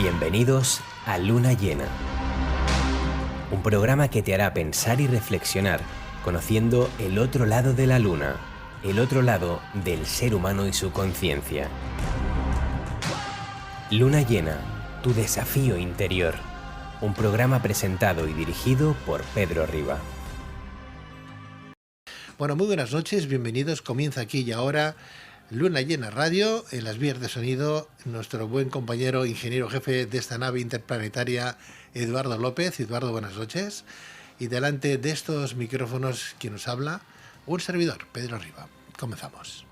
Bienvenidos a Luna Llena, un programa que te hará pensar y reflexionar, conociendo el otro lado de la luna, el otro lado del ser humano y su conciencia. Luna Llena, tu desafío interior, un programa presentado y dirigido por Pedro Riba. Bueno, muy buenas noches, bienvenidos. Comienza aquí y ahora Luna Llena Radio, en las vías de sonido, nuestro buen compañero, ingeniero jefe de esta nave interplanetaria, Eduardo López. Eduardo, buenas noches. Y delante de estos micrófonos, quien nos habla, un servidor, Pedro Riba. Comenzamos.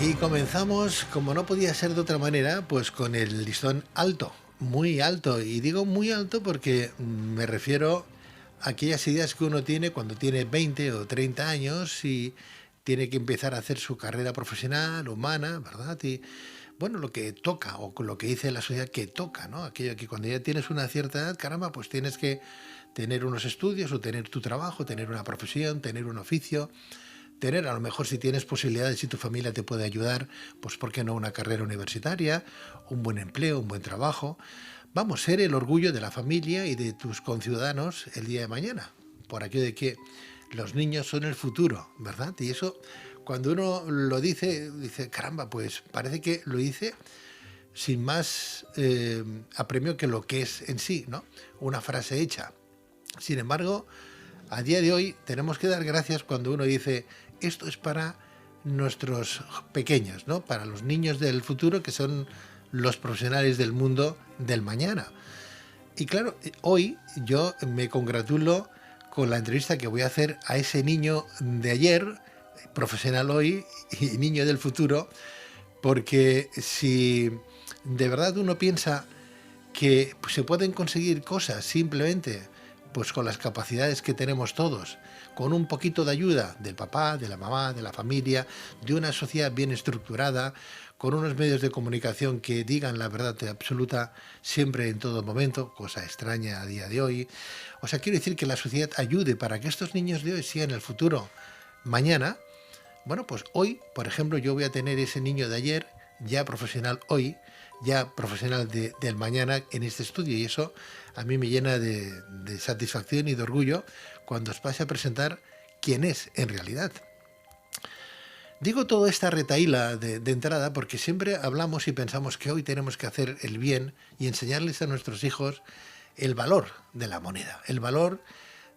Y comenzamos, como no podía ser de otra manera, pues con el listón alto, muy alto. Y digo muy alto porque me refiero aquellas ideas que uno tiene cuando tiene 20 o 30 años y tiene que empezar a hacer su carrera profesional, humana, ¿verdad? Y bueno, lo que toca o lo que dice la sociedad que toca, ¿no? Aquello que cuando ya tienes una cierta edad, caramba, pues tienes que tener unos estudios o tener tu trabajo, tener una profesión, tener un oficio, tener a lo mejor, si tienes posibilidades, si tu familia te puede ayudar, pues ¿por qué no una carrera universitaria, un buen empleo, un buen trabajo? Vamos, ser el orgullo de la familia y de tus conciudadanos el día de mañana, por aquello de que los niños son el futuro, ¿verdad? Y eso, cuando uno lo dice, caramba, pues parece que lo dice sin más apremio que lo que es en sí, ¿no? Una frase hecha. Sin embargo, a día de hoy tenemos que dar gracias cuando uno dice, esto es para nuestros pequeños, ¿no? Para los niños del futuro, que son los profesionales del mundo del mañana. Y claro, hoy yo me congratulo con la entrevista que voy a hacer a ese niño de ayer, profesional hoy y niño del futuro, porque si de verdad uno piensa que se pueden conseguir cosas simplemente pues con las capacidades que tenemos todos, con un poquito de ayuda del papá, de la mamá, de la familia, de una sociedad bien estructurada, con unos medios de comunicación que digan la verdad absoluta siempre en todo momento, cosa extraña a día de hoy. O sea, quiero decir que la sociedad ayude para que estos niños de hoy sean el futuro mañana. Bueno, pues hoy, por ejemplo, yo voy a tener ese niño de ayer, ya profesional hoy, ya profesional del mañana en este estudio, y eso a mí me llena de satisfacción y de orgullo cuando os pase a presentar quién es en realidad. Digo toda esta retahíla de entrada porque siempre hablamos y pensamos que hoy tenemos que hacer el bien y enseñarles a nuestros hijos el valor de la moneda, el valor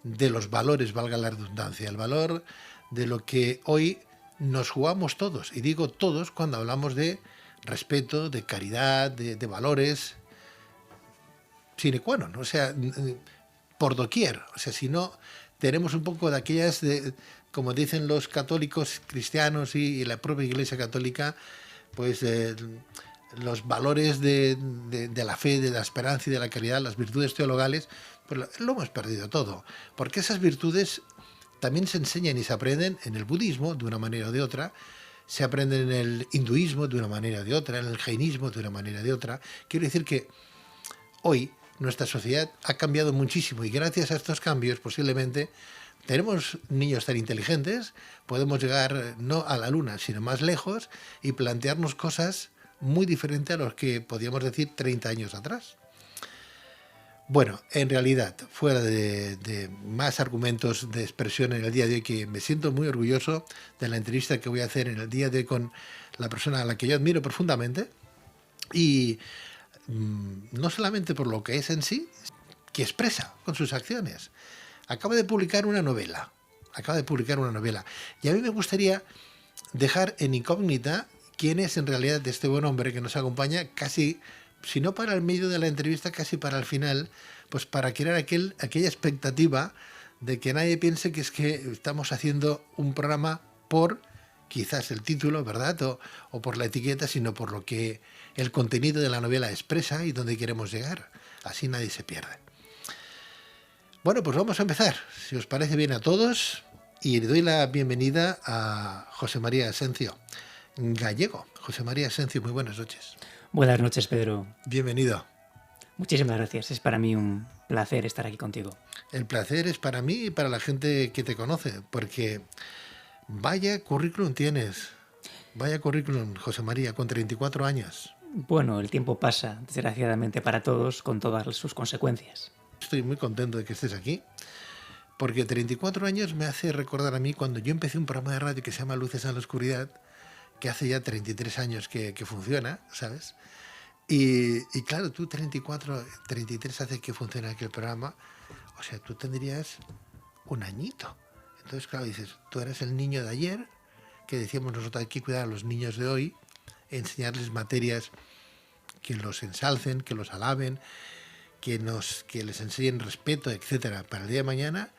de los valores, valga la redundancia, el valor de lo que hoy nos jugamos todos. Y digo todos cuando hablamos de respeto, de caridad, de valores sine qua non, o sea, por doquier. O sea, si no tenemos un poco de aquellas, como dicen los católicos cristianos y la propia Iglesia Católica, pues los valores de la fe, de la esperanza y de la caridad, las virtudes teologales, pues lo hemos perdido todo. Porque esas virtudes también se enseñan y se aprenden en el budismo de una manera o de otra, se aprenden en el hinduismo de una manera o de otra, en el jainismo de una manera o de otra. Quiero decir que hoy nuestra sociedad ha cambiado muchísimo y gracias a estos cambios posiblemente tenemos niños tan inteligentes, podemos llegar no a la luna sino más lejos y plantearnos cosas muy diferentes a los que podíamos decir 30 años atrás. Bueno, en realidad, fuera de más argumentos de expresión en el día de hoy, que me siento muy orgulloso de la entrevista que voy a hacer en el día de hoy con la persona a la que yo admiro profundamente, y no solamente por lo que es en sí, que expresa con sus acciones. Acaba de publicar una novela, y a mí me gustaría dejar en incógnita quién es en realidad este buen hombre que nos acompaña casi, si no para el medio de la entrevista, casi para el final, pues para crear aquella expectativa de que nadie piense que es que estamos haciendo un programa por quizás el título, ¿verdad? O por la etiqueta, sino por lo que el contenido de la novela expresa y dónde queremos llegar. Así nadie se pierde. Bueno, pues vamos a empezar, si os parece bien a todos, y le doy la bienvenida a José María Asencio Gallego. José María Asencio, muy buenas noches. Buenas noches, Pedro. Bienvenido. Muchísimas gracias. Es para mí un placer estar aquí contigo. El placer es para mí y para la gente que te conoce, porque vaya currículum tienes. Vaya currículum, José María, con 34 años. Bueno, el tiempo pasa, desgraciadamente para todos, con todas sus consecuencias. Estoy muy contento de que estés aquí, porque 34 años me hace recordar a mí cuando yo empecé un programa de radio que se llama Luces en la Oscuridad, que hace ya 33 años que funciona, ¿sabes? Y claro, tú 34, 33 hace que funcione aquel programa, o sea, tú tendrías un añito. Entonces, claro, dices, tú eres el niño de ayer, que decíamos nosotros, hay que cuidar a los niños de hoy, enseñarles materias que los ensalcen, que los alaben, que les enseñen respeto, etcétera, para el día de mañana.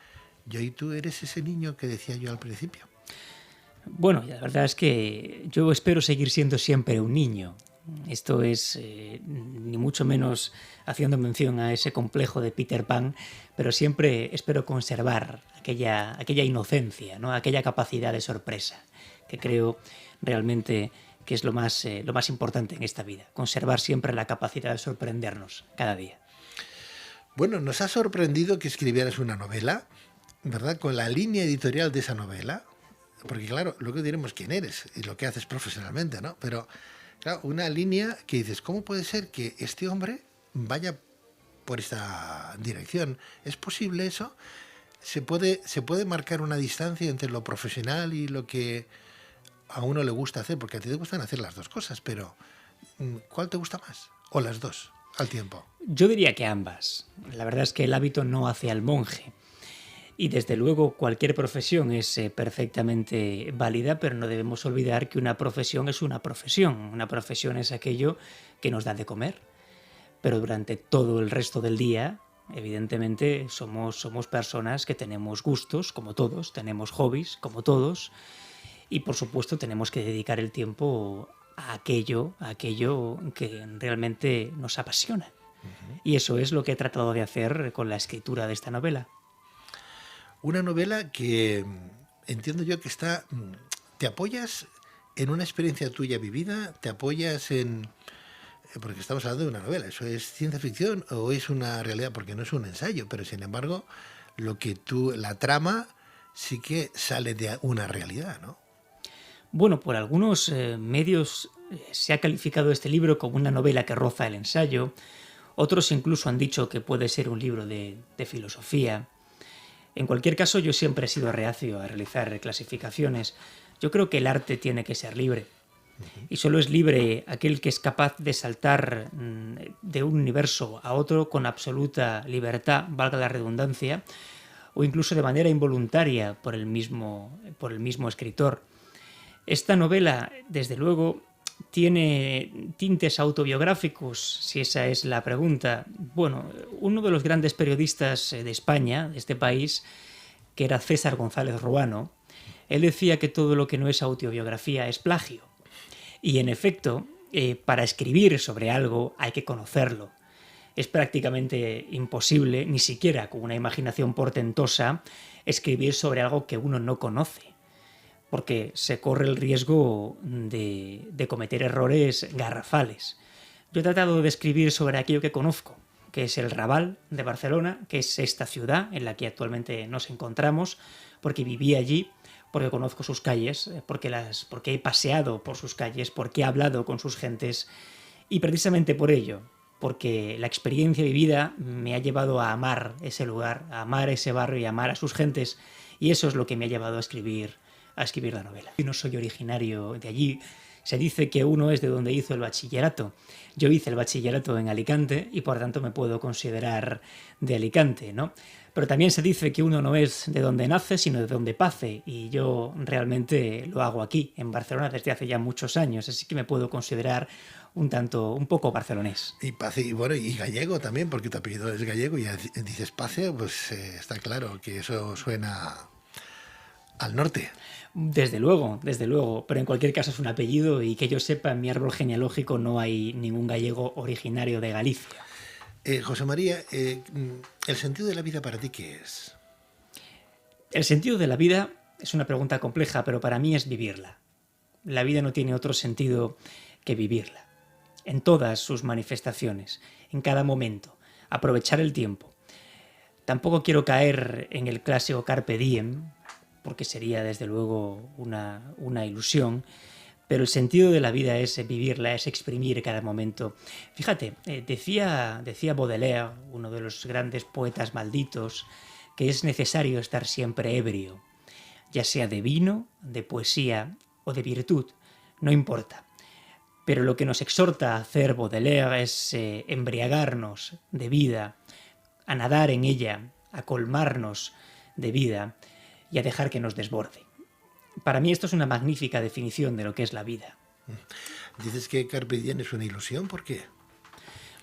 Y hoy tú eres ese niño que decía yo al principio. Bueno, la verdad es que yo espero seguir siendo siempre un niño. Esto es ni mucho menos haciendo mención a ese complejo de Peter Pan, pero siempre espero conservar aquella inocencia, ¿no? Aquella capacidad de sorpresa, que creo realmente que es lo más importante en esta vida, conservar siempre la capacidad de sorprendernos cada día. Bueno, nos ha sorprendido que escribieras una novela, ¿verdad? Con la línea editorial de esa novela, porque claro, luego diremos quién eres y lo que haces profesionalmente, ¿no? Pero claro, una línea que dices, ¿cómo puede ser que este hombre vaya por esta dirección? ¿Es posible eso? ¿Se puede marcar una distancia entre lo profesional y lo que a uno le gusta hacer? Porque a ti te gustan hacer las dos cosas, pero ¿cuál te gusta más? ¿O las dos al tiempo? Yo diría que ambas. La verdad es que el hábito no hace al monje. Y desde luego cualquier profesión es perfectamente válida, pero no debemos olvidar que una profesión es una profesión. Una profesión es aquello que nos da de comer. Pero durante todo el resto del día, evidentemente, somos personas que tenemos gustos, como todos, tenemos hobbies, como todos, y por supuesto tenemos que dedicar el tiempo a aquello que realmente nos apasiona. Y eso es lo que he tratado de hacer con la escritura de esta novela. Una novela que entiendo yo que te apoyas en una experiencia tuya vivida, te apoyas en... Porque estamos hablando de una novela, ¿eso es ciencia ficción o es una realidad? Porque no es un ensayo, pero sin embargo, la trama sí que sale de una realidad, ¿no? Bueno, por algunos medios se ha calificado este libro como una novela que roza el ensayo, otros incluso han dicho que puede ser un libro de filosofía. En cualquier caso, yo siempre he sido reacio a realizar clasificaciones. Yo creo que el arte tiene que ser libre. Y solo es libre aquel que es capaz de saltar de un universo a otro con absoluta libertad, valga la redundancia, o incluso de manera involuntaria por el mismo escritor. Esta novela, desde luego, tiene tintes autobiográficos, si esa es la pregunta. Bueno, uno de los grandes periodistas de España, de este país, que era César González Ruano, él decía que todo lo que no es autobiografía es plagio. Y en efecto, para escribir sobre algo hay que conocerlo. Es prácticamente imposible, ni siquiera con una imaginación portentosa, escribir sobre algo que uno no conoce, porque se corre el riesgo de cometer errores garrafales. Yo he tratado de escribir sobre aquello que conozco, que es el Raval de Barcelona, que es esta ciudad en la que actualmente nos encontramos, porque viví allí, porque conozco sus calles, porque he paseado por sus calles, porque he hablado con sus gentes, y precisamente por ello, porque la experiencia vivida me ha llevado a amar ese lugar, a amar ese barrio y a amar a sus gentes, y eso es lo que me ha llevado a escribir la novela. Yo no soy originario de allí. Se dice que uno es de donde hizo el bachillerato. Yo hice el bachillerato en Alicante y por tanto me puedo considerar de Alicante, ¿no? Pero también se dice que uno no es de donde nace, sino de donde pace, y yo realmente lo hago aquí, en Barcelona, desde hace ya muchos años, así que me puedo considerar un poco barcelonés. Y Pace, y bueno, y gallego también, porque tu apellido es gallego y dices Pace, pues está claro que eso suena al norte. Desde luego, pero en cualquier caso es un apellido y que yo sepa, en mi árbol genealógico no hay ningún gallego originario de Galicia. José María, ¿el sentido de la vida para ti qué es? El sentido de la vida es una pregunta compleja, pero para mí es vivirla. La vida no tiene otro sentido que vivirla, en todas sus manifestaciones, en cada momento, aprovechar el tiempo. Tampoco quiero caer en el clásico carpe diem, porque sería desde luego una ilusión, pero el sentido de la vida es vivirla, es exprimir cada momento. Fíjate, decía Baudelaire, uno de los grandes poetas malditos, que es necesario estar siempre ebrio, ya sea de vino, de poesía o de virtud, no importa. Pero lo que nos exhorta a hacer Baudelaire es embriagarnos de vida, a nadar en ella, a colmarnos de vida y a dejar que nos desborde. Para mí esto es una magnífica definición de lo que es la vida. Dices que Carpe Diem es una ilusión, ¿por qué?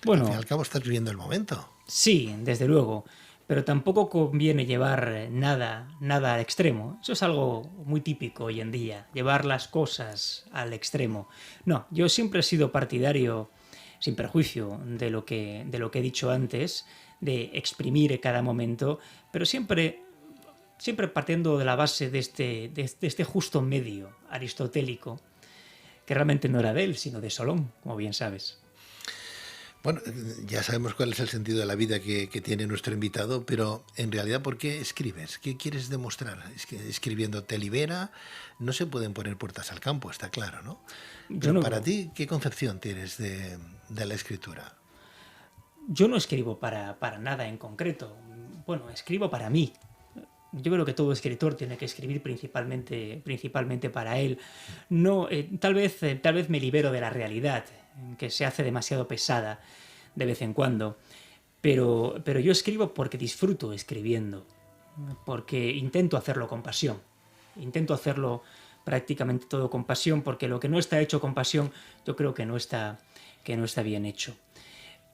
Bueno, Al fin y al cabo estás viviendo el momento. sí, desde luego, pero tampoco conviene llevar nada al extremo. Eso es algo muy típico hoy en día, llevar las cosas al extremo. No, yo siempre he sido partidario, sin perjuicio de lo que he dicho antes, de exprimir cada momento, pero siempre partiendo de la base de este justo medio aristotélico, que realmente no era de él, sino de Solón, como bien sabes. Bueno, ya sabemos cuál es el sentido de la vida que tiene nuestro invitado, pero en realidad, ¿por qué escribes? ¿Qué quieres demostrar? Es que escribiendo te libera, no se pueden poner puertas al campo, está claro, ¿no? Pero No, para ti, ¿qué concepción tienes de la escritura? yo no escribo para nada en concreto. Bueno, escribo para mí. Yo creo que todo escritor tiene que escribir principalmente para él. No, tal vez me libero de la realidad, que se hace demasiado pesada de vez en cuando. Pero yo escribo porque disfruto escribiendo, porque intento hacerlo con pasión. Intento hacerlo prácticamente todo con pasión, porque lo que no está hecho con pasión, yo creo que no está bien hecho.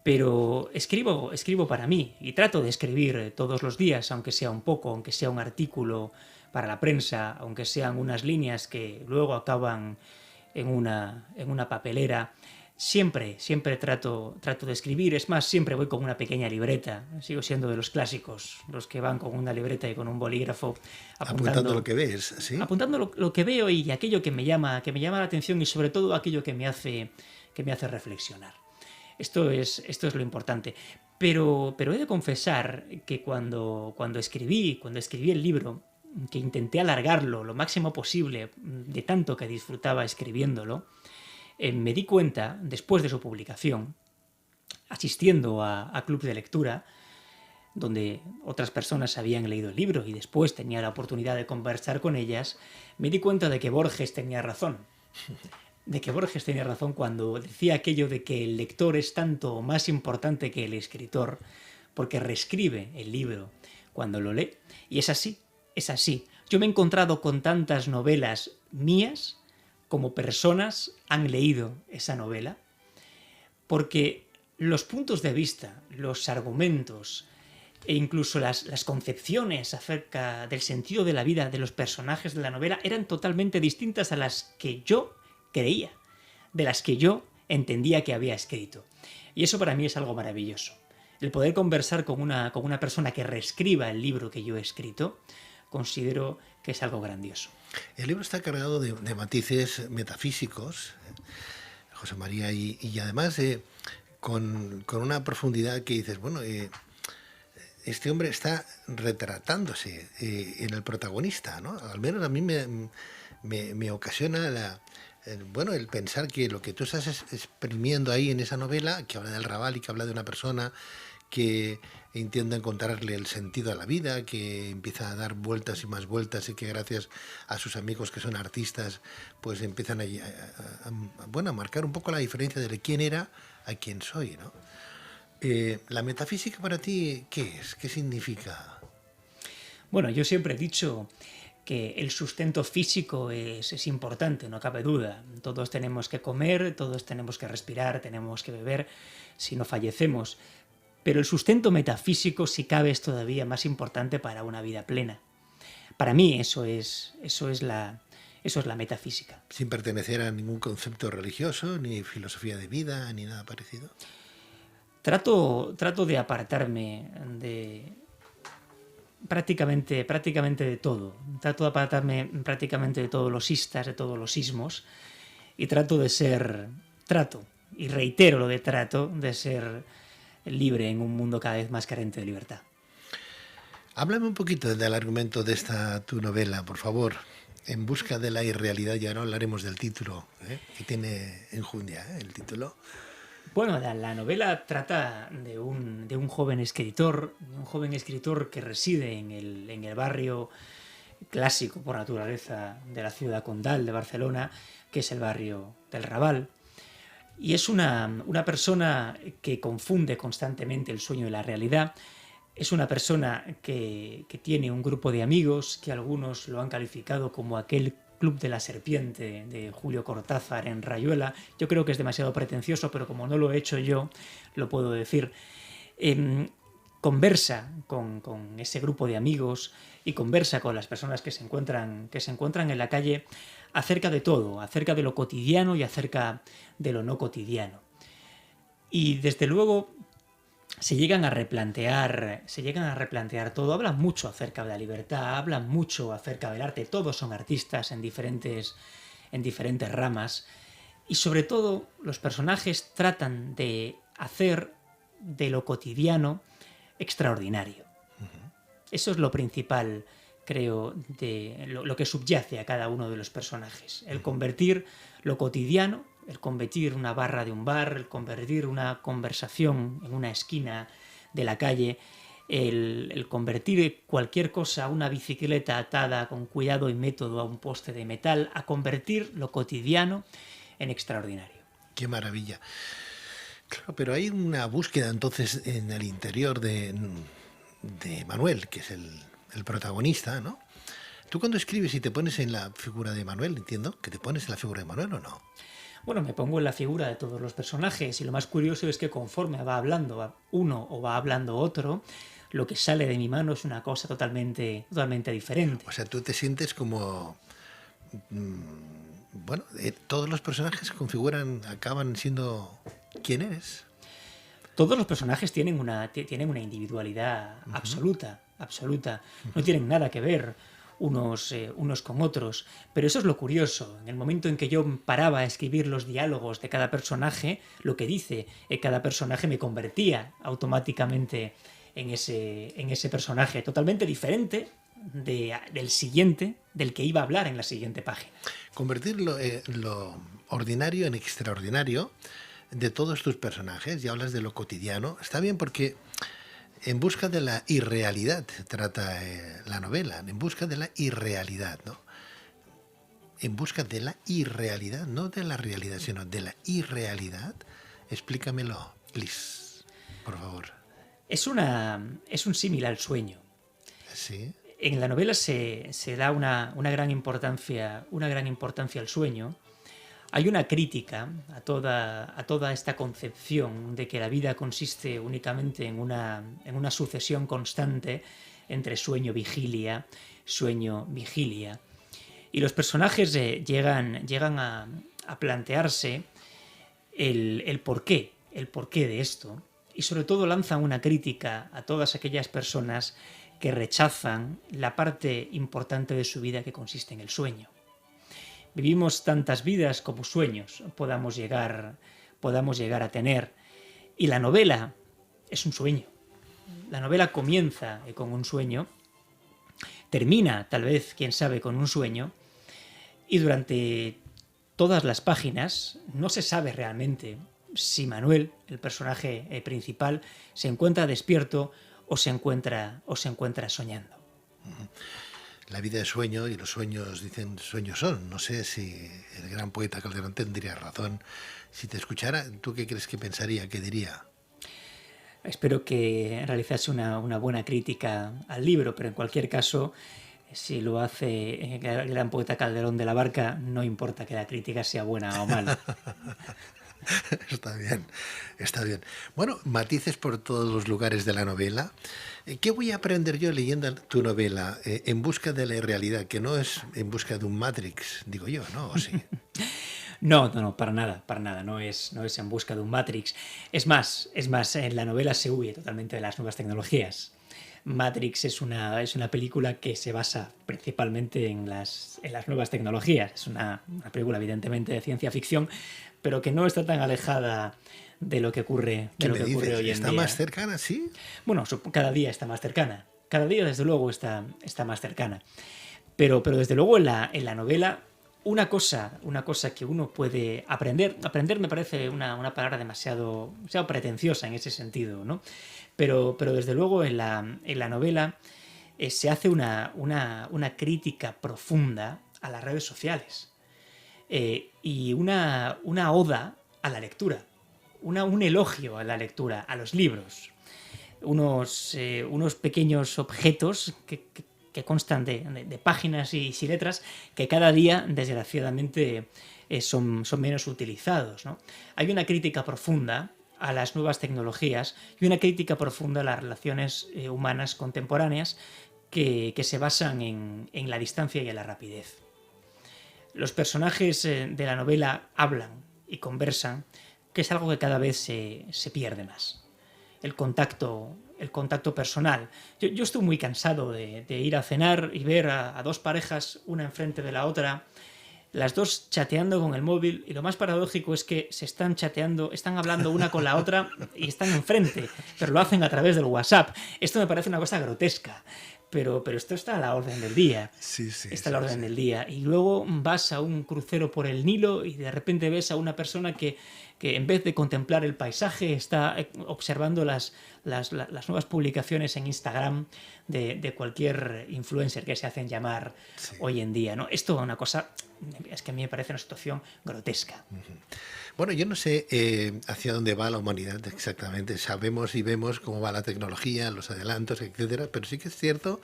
Pero escribo para mí y trato de escribir todos los días, aunque sea un poco, aunque sea un artículo para la prensa, aunque sean unas líneas que luego acaban en una papelera. Siempre trato de escribir, es más, siempre voy con una pequeña libreta. Sigo siendo de los clásicos, los que van con una libreta y con un bolígrafo Apuntando lo que ves, ¿sí? apuntando lo que veo y aquello que me llama la atención y sobre todo aquello que me hace reflexionar. Esto es lo importante. Pero he de confesar que cuando escribí el libro, que intenté alargarlo lo máximo posible, de tanto que disfrutaba escribiéndolo, me di cuenta, después de su publicación, asistiendo a clubs de lectura, donde otras personas habían leído el libro y después tenía la oportunidad de conversar con ellas, me di cuenta de que Borges tenía razón. Cuando decía aquello de que el lector es tanto más importante que el escritor, porque reescribe el libro cuando lo lee. Y es así. Yo me he encontrado con tantas novelas mías como personas han leído esa novela, porque los puntos de vista, los argumentos e incluso las concepciones acerca del sentido de la vida de los personajes de la novela eran totalmente distintas a las que yo creía, de las que yo entendía que había escrito. Y eso para mí es algo maravilloso. El poder conversar con una persona que reescriba el libro que yo he escrito, considero que es algo grandioso. El libro está cargado de matices metafísicos, José María, y además con una profundidad que dices, bueno, este hombre está retratándose en el protagonista, ¿no? Al menos a mí me ocasiona el pensar que lo que tú estás exprimiendo ahí en esa novela, que habla del Raval y que habla de una persona que intenta encontrarle el sentido a la vida, que empieza a dar vueltas y más vueltas y que gracias a sus amigos que son artistas pues empiezan a marcar un poco la diferencia de quién era a quién soy, ¿no? ¿La metafísica para ti qué es? ¿Qué significa? Bueno, yo siempre he dicho que el sustento físico es importante, no cabe duda. Todos tenemos que comer, todos tenemos que respirar, tenemos que beber, si no fallecemos. Pero el sustento metafísico, si cabe, es todavía más importante para una vida plena. Para mí eso es la metafísica. Sin pertenecer a ningún concepto religioso, ni filosofía de vida, ni nada parecido. Trato de apartarme de prácticamente de todo. Trato de apartarme prácticamente de todos los istas, de todos los ismos, y y reitero lo de trato de ser libre en un mundo cada vez más carente de libertad. Háblame un poquito del argumento de esta tu novela, por favor. En busca de la irrealidad, ya no hablaremos del título, que tiene enjundia, el título. Bueno, la novela trata de un joven escritor, que reside en el barrio clásico por naturaleza de la ciudad condal de Barcelona, que es el barrio del Raval. Y es una persona que confunde constantemente el sueño y la realidad. Es una persona que tiene un grupo de amigos que algunos lo han calificado como aquel Club de la Serpiente de Julio Cortázar en Rayuela. Yo creo que es demasiado pretencioso, pero como no lo he hecho yo, lo puedo decir. Conversa con ese grupo de amigos y conversa con las personas que se encuentran en la calle acerca de todo, acerca de lo cotidiano y acerca de lo no cotidiano. Y desde luego se llegan a replantear todo, hablan mucho acerca de la libertad, hablan mucho acerca del arte, todos son artistas en diferentes ramas, y sobre todo los personajes tratan de hacer de lo cotidiano extraordinario. Eso es lo principal, creo, de lo que subyace a cada uno de los personajes, el convertir lo cotidiano, el convertir una barra de un bar, el convertir una conversación en una esquina de la calle, el convertir cualquier cosa, una bicicleta atada con cuidado y método a un poste de metal, a convertir lo cotidiano en extraordinario. ¡Qué maravilla! Claro, pero hay una búsqueda entonces en el interior de Manuel, que es el protagonista, ¿no? Tú cuando escribes y te pones en la figura de Manuel, entiendo, que te pones en la figura de Manuel, ¿o no? Bueno, me pongo en la figura de todos los personajes y lo más curioso es que conforme va hablando uno o va hablando otro, lo que sale de mi mano es una cosa totalmente diferente. O sea, tú te sientes como... bueno, todos los personajes acaban siendo quién eres. Todos los personajes tienen una individualidad absoluta. No tienen nada que ver unos con otros. Pero eso es lo curioso. En el momento en que yo paraba a escribir los diálogos de cada personaje, lo que dice cada personaje me convertía automáticamente en ese personaje totalmente diferente del siguiente, del que iba a hablar en la siguiente página. Convertir lo ordinario en extraordinario de todos tus personajes, y hablas de lo cotidiano, está bien porque en busca de la irrealidad trata la novela, en busca de la irrealidad, ¿no? En busca de la irrealidad, no de la realidad, sino de la irrealidad. Explícamelo, please, por favor. Es un símil al sueño. Sí. En la novela se da una gran importancia al sueño. Hay una crítica a toda esta concepción de que la vida consiste únicamente en una sucesión constante entre sueño-vigilia. Y los personajes llegan a plantearse el porqué de esto. Y sobre todo lanzan una crítica a todas aquellas personas que rechazan la parte importante de su vida que consiste en el sueño. Vivimos tantas vidas como sueños podamos llegar a tener, y la novela es un sueño. La novela comienza con un sueño, termina tal vez, quién sabe, con un sueño, y durante todas las páginas no se sabe realmente si Manuel, el personaje principal, se encuentra despierto o se encuentra soñando. La vida es sueño y los sueños, dicen, sueños son. No sé si el gran poeta Calderón tendría razón. Si te escuchara, ¿tú qué crees que pensaría, qué diría? Espero que realizase una buena crítica al libro, pero en cualquier caso, si lo hace el gran poeta Calderón de la Barca, no importa que la crítica sea buena o mala. Está bien. Bueno, matices por todos los lugares de la novela. ¿Qué voy a aprender yo leyendo tu novela? En busca de la irrealidad, que no es en busca de un Matrix, digo yo, ¿no? ¿O sí? No, para nada. No es en busca de un Matrix. Es más, en la novela se huye totalmente de las nuevas tecnologías. Matrix es una película que se basa principalmente en las nuevas tecnologías. Es una película evidentemente de ciencia ficción, pero que no está tan alejada de lo que ocurre, hoy en día. ¿Está más cercana, sí? Bueno, cada día está más cercana. Cada día, desde luego, está más cercana. Pero desde luego en la novela, una cosa que uno puede aprender me parece una palabra demasiado pretenciosa en ese sentido, ¿no? Pero desde luego en la novela se hace una crítica profunda a las redes sociales y una oda a la lectura, un elogio a la lectura, a los libros, unos pequeños objetos que constan de páginas y letras que cada día, desgraciadamente, son menos utilizados, ¿no? Hay una crítica profunda a las nuevas tecnologías y una crítica profunda a las relaciones humanas contemporáneas que se basan en la distancia y en la rapidez. Los personajes de la novela hablan y conversan, que es algo que cada vez se pierde más. El contacto personal. Yo estoy muy cansado de ir a cenar y ver a dos parejas, una enfrente de la otra, las dos chateando con el móvil, y lo más paradójico es que se están chateando, están hablando una con la otra y están enfrente, pero lo hacen a través del WhatsApp. Esto me parece una cosa grotesca. Pero esto está a la orden del día. Sí, está a la orden del día. Y luego vas a un crucero por el Nilo y de repente ves a una persona que en vez de contemplar el paisaje está observando las nuevas publicaciones en Instagram de cualquier influencer que se hacen llamar hoy en día, ¿no? Esto es una cosa, es que a mí me parece una situación grotesca. Bueno, yo no sé hacia dónde va la humanidad exactamente. Sabemos y vemos cómo va la tecnología, los adelantos, etcétera, pero sí que es cierto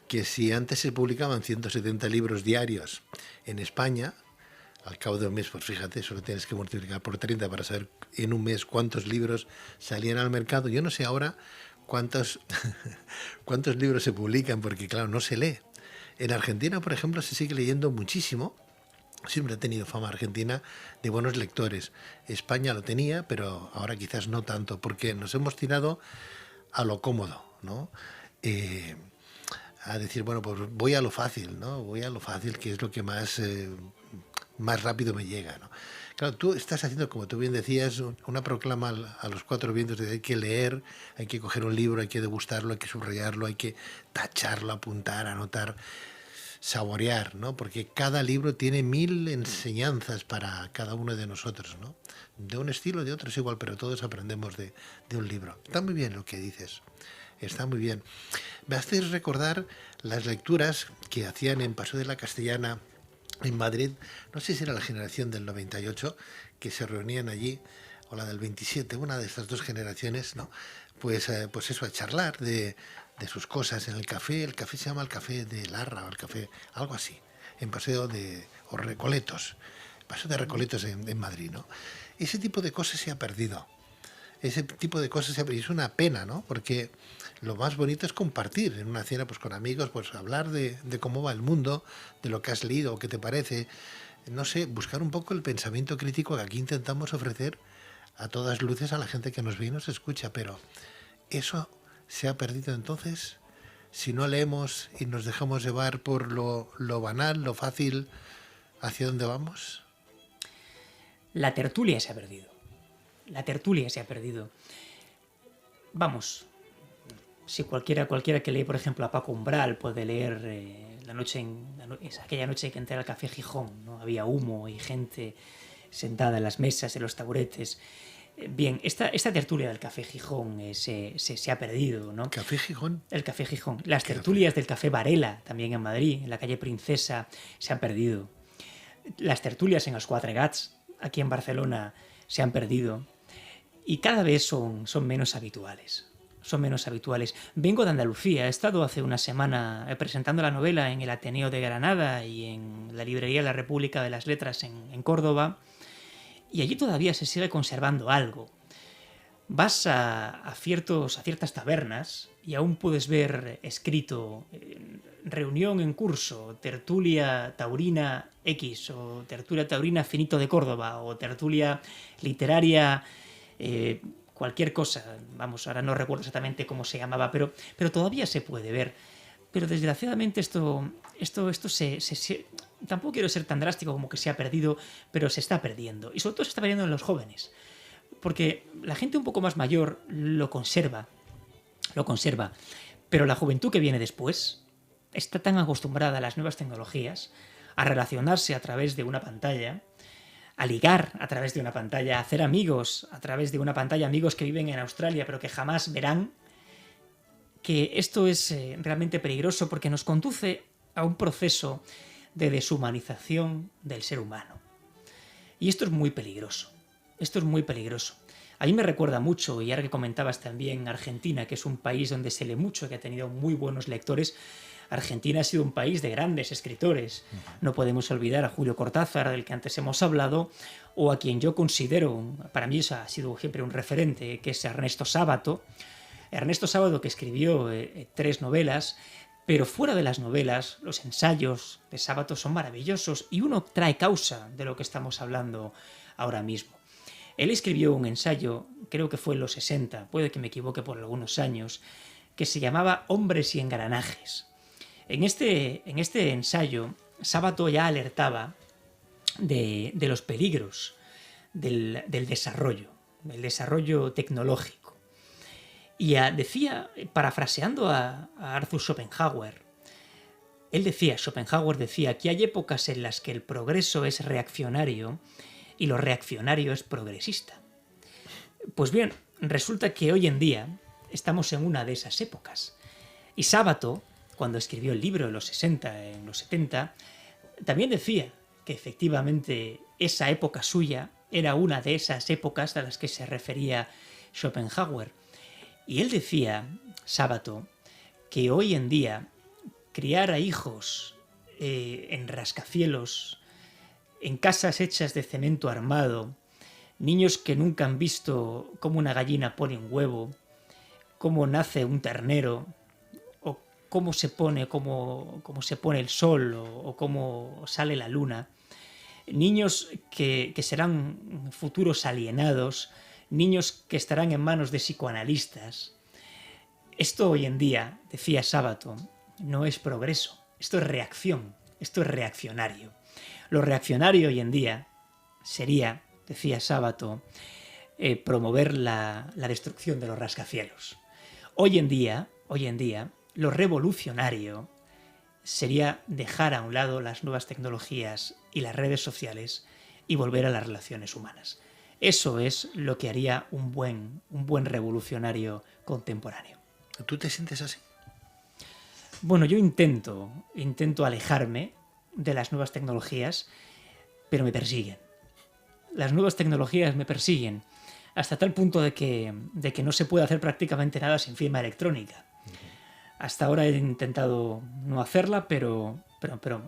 que si antes se publicaban 170 libros diarios en España, al cabo de un mes, pues fíjate, solo tienes que multiplicar por 30 para saber en un mes cuántos libros salían al mercado. Yo no sé ahora cuántos libros se publican, porque claro, no se lee. En Argentina, por ejemplo, se sigue leyendo muchísimo. Siempre ha tenido fama Argentina de buenos lectores. España lo tenía, pero ahora quizás no tanto, porque nos hemos tirado a lo cómodo, ¿no? A decir, bueno, pues voy a lo fácil, ¿no? Voy a lo fácil, que es lo que más rápido me llega, ¿no? Claro, tú estás haciendo, como tú bien decías, una proclama a los cuatro vientos de hay que leer, hay que coger un libro, hay que degustarlo, hay que subrayarlo, hay que tacharlo, apuntar, anotar, saborear, ¿no? Porque cada libro tiene 1000 enseñanzas para cada uno de nosotros, ¿no? De un estilo, de otro es igual, pero todos aprendemos de un libro. Está muy bien lo que dices, está muy bien. Me haces recordar las lecturas que hacían en Paseo de la Castellana en Madrid, no sé si era la generación del 98, que se reunían allí, o la del 27, una de estas dos generaciones, ¿no? Pues eso, a charlar de sus cosas en el café se llama el Café de Larra, o el café, algo así, en o Recoletos, Paseo de Recoletos en Madrid, ¿no? Ese tipo de cosas se ha perdido. Ese tipo de cosas se ha perdido. Es una pena, ¿no? Porque lo más bonito es compartir en una cena pues con amigos, pues hablar de cómo va el mundo, de lo que has leído, qué te parece, no sé, buscar un poco el pensamiento crítico que aquí intentamos ofrecer a todas luces a la gente que nos ve y nos escucha, pero eso se ha perdido. Entonces, si no leemos y nos dejamos llevar por lo banal, lo fácil, ¿hacia dónde vamos? La tertulia se ha perdido. Vamos, si cualquiera que lee, por ejemplo, a Paco Umbral puede leer aquella noche que entré al Café Gijón, ¿no? Había humo y gente sentada en las mesas, en los taburetes. Bien, esta tertulia del Café Gijón se ha perdido, ¿no? ¿Café Gijón? El Café Gijón. Las tertulias del Café Varela, también en Madrid, en la calle Princesa, se han perdido. Las tertulias en els Quatre Gats, aquí en Barcelona, se han perdido. Y cada vez son menos habituales. Vengo de Andalucía, he estado hace una semana presentando la novela en el Ateneo de Granada y en la librería La República de las Letras en Córdoba, y allí todavía se sigue conservando algo. Vas a ciertas tabernas y aún puedes ver escrito reunión en curso, tertulia taurina X, o tertulia taurina Finito de Córdoba, o tertulia literaria cualquier cosa. Vamos, ahora no recuerdo exactamente cómo se llamaba, pero todavía se puede ver. Pero desgraciadamente esto tampoco quiero ser tan drástico como que se ha perdido, pero se está perdiendo. Y sobre todo se está perdiendo en los jóvenes. Porque la gente un poco más mayor lo conserva. Pero la juventud que viene después está tan acostumbrada a las nuevas tecnologías, a relacionarse a través de una pantalla, a ligar a través de una pantalla, a hacer amigos a través de una pantalla, amigos que viven en Australia pero que jamás verán, que esto es realmente peligroso porque nos conduce a un proceso de deshumanización del ser humano. Y esto es muy peligroso. Esto es muy peligroso. A mí me recuerda mucho, y ahora que comentabas también Argentina, que es un país donde se lee mucho, que ha tenido muy buenos lectores. Argentina ha sido un país de grandes escritores. No podemos olvidar a Julio Cortázar, del que antes hemos hablado, o a quien yo considero, para mí ha sido siempre un referente, que es Ernesto Sábato. Ernesto Sábato, que escribió 3 novelas, pero fuera de las novelas, los ensayos de Sábato son maravillosos y uno trae causa de lo que estamos hablando ahora mismo. Él escribió un ensayo, creo que fue en los 60, puede que me equivoque por algunos años, que se llamaba Hombres y engranajes. En este ensayo, Sábato ya alertaba de los peligros del desarrollo tecnológico. Y decía, parafraseando a Arthur Schopenhauer, Schopenhauer decía que hay épocas en las que el progreso es reaccionario y lo reaccionario es progresista. Pues bien, resulta que hoy en día estamos en una de esas épocas. Y Sábato, cuando escribió el libro en los 60, en los 70, también decía que efectivamente esa época suya era una de esas épocas a las que se refería Schopenhauer. Y él decía, Sábato, que hoy en día criar a hijos en rascacielos, en casas hechas de cemento armado, niños que nunca han visto cómo una gallina pone un huevo, cómo nace un ternero, o cómo se pone el sol, o cómo sale la luna, niños que serán futuros alienados, niños que estarán en manos de psicoanalistas. Esto hoy en día, decía Sábato, no es progreso, esto es reacción, esto es reaccionario. Lo reaccionario hoy en día sería, decía Sábato, promover la destrucción de los rascacielos. Hoy en día, lo revolucionario sería dejar a un lado las nuevas tecnologías y las redes sociales y volver a las relaciones humanas. Eso es lo que haría un buen revolucionario contemporáneo. ¿Tú te sientes así? Bueno, yo intento alejarme de las nuevas tecnologías, pero me persiguen. Las nuevas tecnologías me persiguen hasta tal punto de que no se puede hacer prácticamente nada sin firma electrónica. Hasta ahora he intentado no hacerla, pero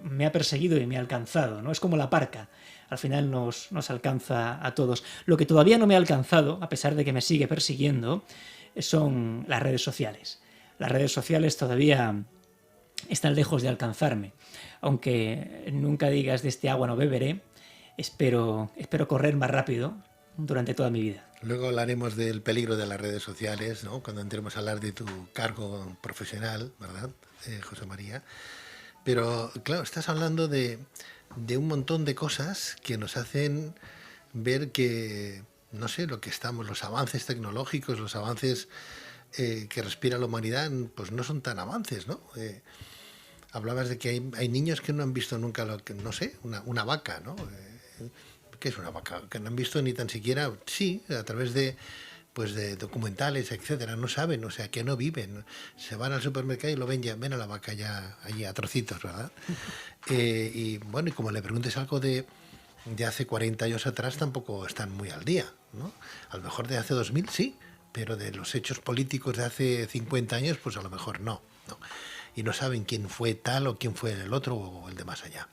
me ha perseguido y me ha alcanzado, ¿no? Es como la parca, al final nos alcanza a todos. Lo que todavía no me ha alcanzado, a pesar de que me sigue persiguiendo, son las redes sociales. Las redes sociales todavía están lejos de alcanzarme. Aunque nunca digas de este agua no beberé, espero correr más rápido durante toda mi vida. Luego hablaremos del peligro de las redes sociales, ¿no? Cuando entremos a hablar de tu cargo profesional, ¿verdad, José María? Pero claro, estás hablando de un montón de cosas que nos hacen ver que, no sé, los avances tecnológicos, los avances que respira la humanidad, pues no son tan avances, ¿no? Hablabas de que hay niños que no han visto nunca una vaca, ¿no? ¿Qué es una vaca? Que no han visto ni tan siquiera, sí, a través de documentales, etcétera, no saben, o sea, que no viven. Se van al supermercado y ven a la vaca ya allí a trocitos, ¿verdad? Y bueno, y como le preguntes algo de hace 40 años atrás, tampoco están muy al día, ¿no? A lo mejor de hace 2000 sí, pero de los hechos políticos de hace 50 años, pues a lo mejor no. Y no saben quién fue tal o quién fue el otro o el de más allá.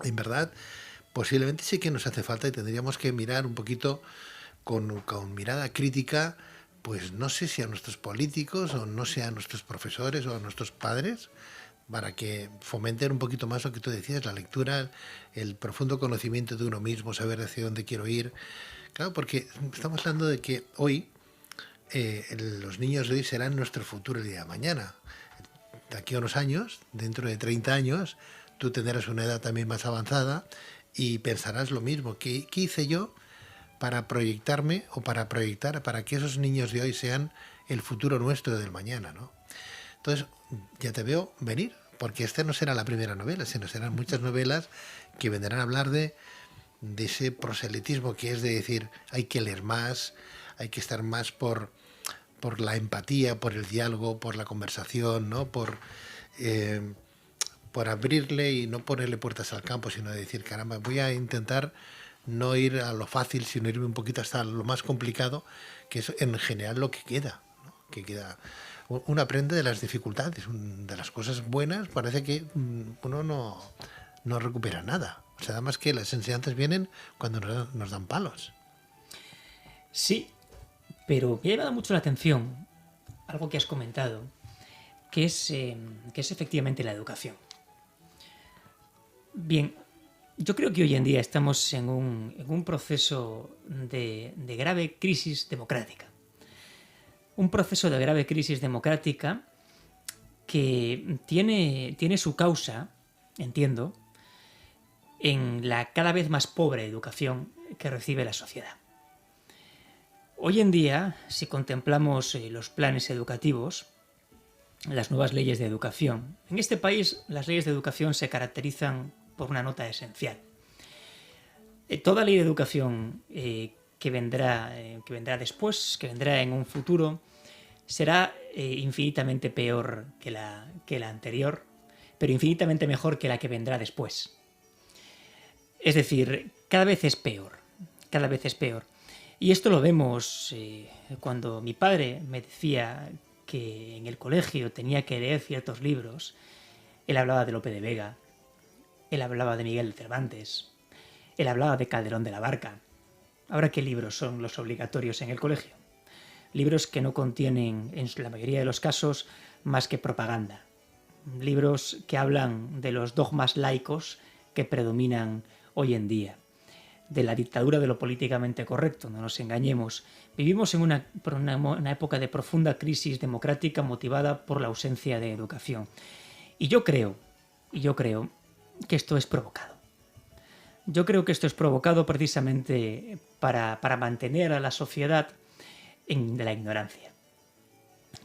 En verdad, posiblemente sí que nos hace falta y tendríamos que mirar un poquito con mirada crítica, pues no sé si a nuestros políticos o no sé a nuestros profesores o a nuestros padres, para que fomenten un poquito más lo que tú decías, la lectura, el profundo conocimiento de uno mismo, saber hacia dónde quiero ir. Claro, porque estamos hablando de que hoy los niños de hoy serán nuestro futuro el día de mañana. De aquí a unos años, dentro de 30 años, tú tendrás una edad también más avanzada y pensarás lo mismo. ¿Qué hice yo para proyectarme o para proyectar para que esos niños de hoy sean el futuro nuestro del mañana, ¿no? Entonces, ya te veo venir porque esta no será la primera novela, sino serán muchas novelas que vendrán a hablar de ese proselitismo, que es de decir, hay que leer más, hay que estar más por la empatía, por el diálogo, por la conversación, ¿no? Por abrirle y no ponerle puertas al campo, sino decir, caramba, voy a intentar no ir a lo fácil, sino irme un poquito hasta lo más complicado, que es en general lo que queda, ¿no? Que queda. Uno aprende de las dificultades, de las cosas buenas, parece que uno no recupera nada. O sea, además que las enseñanzas vienen cuando nos dan palos. Sí, pero me ha llamado mucho la atención algo que has comentado, que es efectivamente la educación. Bien, yo creo que hoy en día estamos en un proceso de grave crisis democrática. Un proceso de grave crisis democrática que tiene su causa, entiendo, en la cada vez más pobre educación que recibe la sociedad. Hoy en día, si contemplamos los planes educativos, las nuevas leyes de educación, en este país las leyes de educación se caracterizan por una nota esencial. Toda ley de educación que vendrá después, que vendrá en un futuro, será infinitamente peor que la anterior, pero infinitamente mejor que la que vendrá después. Es decir, cada vez es peor, cada vez es peor. Y esto lo vemos cuando mi padre me decía que en el colegio tenía que leer ciertos libros. Él hablaba de Lope de Vega, él hablaba de Miguel de Cervantes, él hablaba de Calderón de la Barca. Ahora, ¿qué libros son los obligatorios en el colegio? Libros que no contienen, en la mayoría de los casos, más que propaganda. Libros que hablan de los dogmas laicos que predominan hoy en día, de la dictadura de lo políticamente correcto, no nos engañemos. Vivimos en una época de profunda crisis democrática motivada por la ausencia de educación. Y yo creo que esto es provocado. Yo creo que esto es provocado precisamente para mantener a la sociedad en la ignorancia.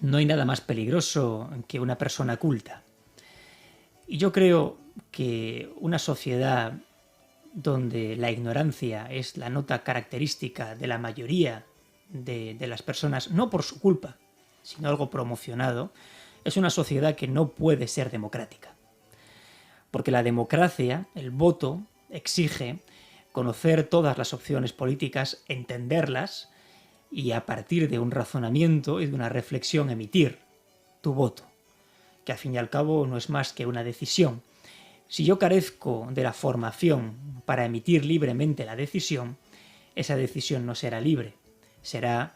No hay nada más peligroso que una persona culta. Y yo creo que una sociedad donde la ignorancia es la nota característica de la mayoría de las personas, no por su culpa, sino algo promocionado, es una sociedad que no puede ser democrática. Porque la democracia, el voto, exige conocer todas las opciones políticas, entenderlas y a partir de un razonamiento y de una reflexión emitir tu voto, que al fin y al cabo no es más que una decisión. Si yo carezco de la formación para emitir libremente la decisión, esa decisión no será libre, será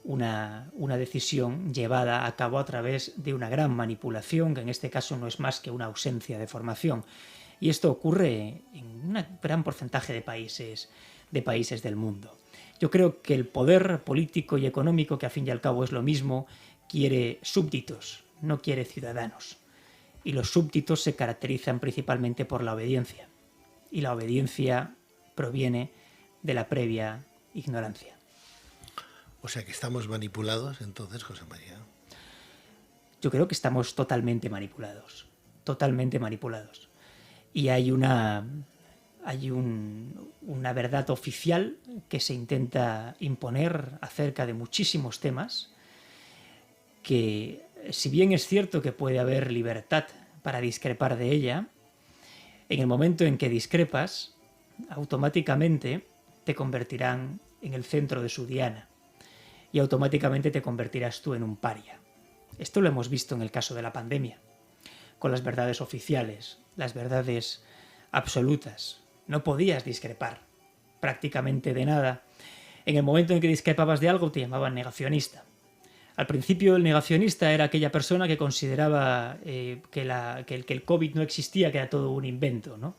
una decisión llevada a cabo a través de una gran manipulación, que en este caso no es más que una ausencia de formación. Y esto ocurre en un gran porcentaje de países del mundo. Yo creo que el poder político y económico, que al fin y al cabo es lo mismo, quiere súbditos, no quiere ciudadanos. Y los súbditos se caracterizan principalmente por la obediencia. Y la obediencia proviene de la previa ignorancia. O sea que estamos manipulados entonces, José María. Yo creo que estamos totalmente manipulados. Totalmente manipulados. Y hay una verdad oficial que se intenta imponer acerca de muchísimos temas que, si bien es cierto que puede haber libertad para discrepar de ella, en el momento en que discrepas, automáticamente te convertirán en el centro de su diana y automáticamente te convertirás tú en un paria. Esto lo hemos visto en el caso de la pandemia, con las verdades oficiales, las verdades absolutas. No podías discrepar prácticamente de nada. En el momento en que discrepabas de algo te llamaban negacionista. Al principio el negacionista era aquella persona que consideraba que el COVID no existía, que era todo un invento, ¿no?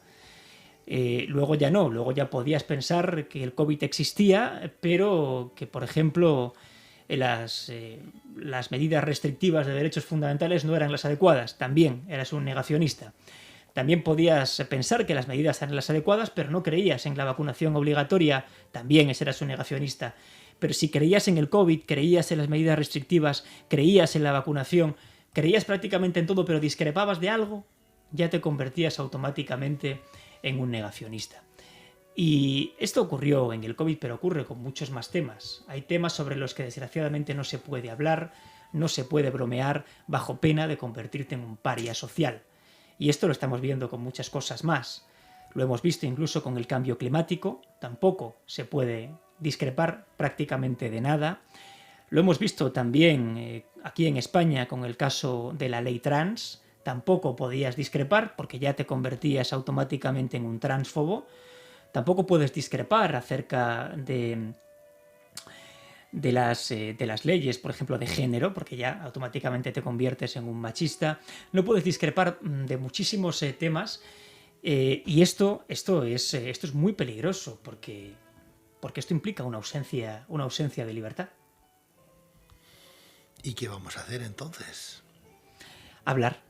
Luego ya no, luego ya podías pensar que el COVID existía, pero que, por ejemplo, las medidas restrictivas de derechos fundamentales no eran las adecuadas. También eras un negacionista. También podías pensar que las medidas eran las adecuadas, pero no creías en la vacunación obligatoria. También eras un negacionista. Pero si creías en el COVID, creías en las medidas restrictivas, creías en la vacunación, creías prácticamente en todo, pero discrepabas de algo, ya te convertías automáticamente en un negacionista. Y esto ocurrió en el COVID, pero ocurre con muchos más temas. Hay temas sobre los que desgraciadamente no se puede hablar, no se puede bromear bajo pena de convertirte en un paria social. Y esto lo estamos viendo con muchas cosas más. Lo hemos visto incluso con el cambio climático, tampoco se puede discrepar prácticamente de nada. Lo hemos visto también aquí en España con el caso de la ley trans, tampoco podías discrepar porque ya te convertías automáticamente en un transfobo. Tampoco puedes discrepar acerca de las leyes, por ejemplo, de género, porque ya automáticamente te conviertes en un machista. No puedes discrepar de muchísimos temas y esto es muy peligroso porque esto implica una ausencia de libertad. ¿Y qué vamos a hacer entonces? Hablar.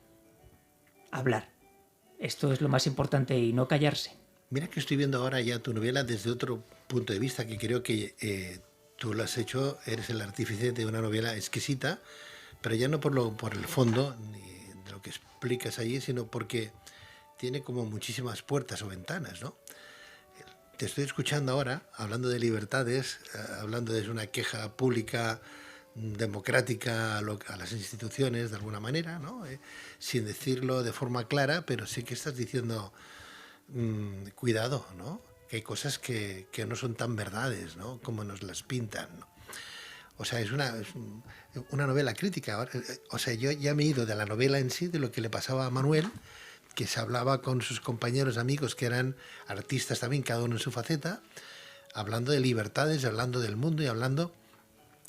Esto es lo más importante y no callarse. Mira que estoy viendo ahora ya tu novela desde otro punto de vista, que creo que tú lo has hecho, eres el artífice de una novela exquisita, pero ya no por el fondo ni de lo que explicas allí, sino porque tiene como muchísimas puertas o ventanas, ¿no? Te estoy escuchando ahora, hablando de libertades, hablando de una queja pública, democrática a las instituciones, de alguna manera, ¿no? Sin decirlo de forma clara, pero sí que estás diciendo... cuidado, ¿no? Que hay cosas que no son tan verdades, ¿no? Como nos las pintan, ¿no? O sea, es una novela crítica. O sea, yo ya me he ido de la novela en sí, de lo que le pasaba a Manuel, que se hablaba con sus compañeros, amigos, que eran artistas también, cada uno en su faceta, hablando de libertades, hablando del mundo y hablando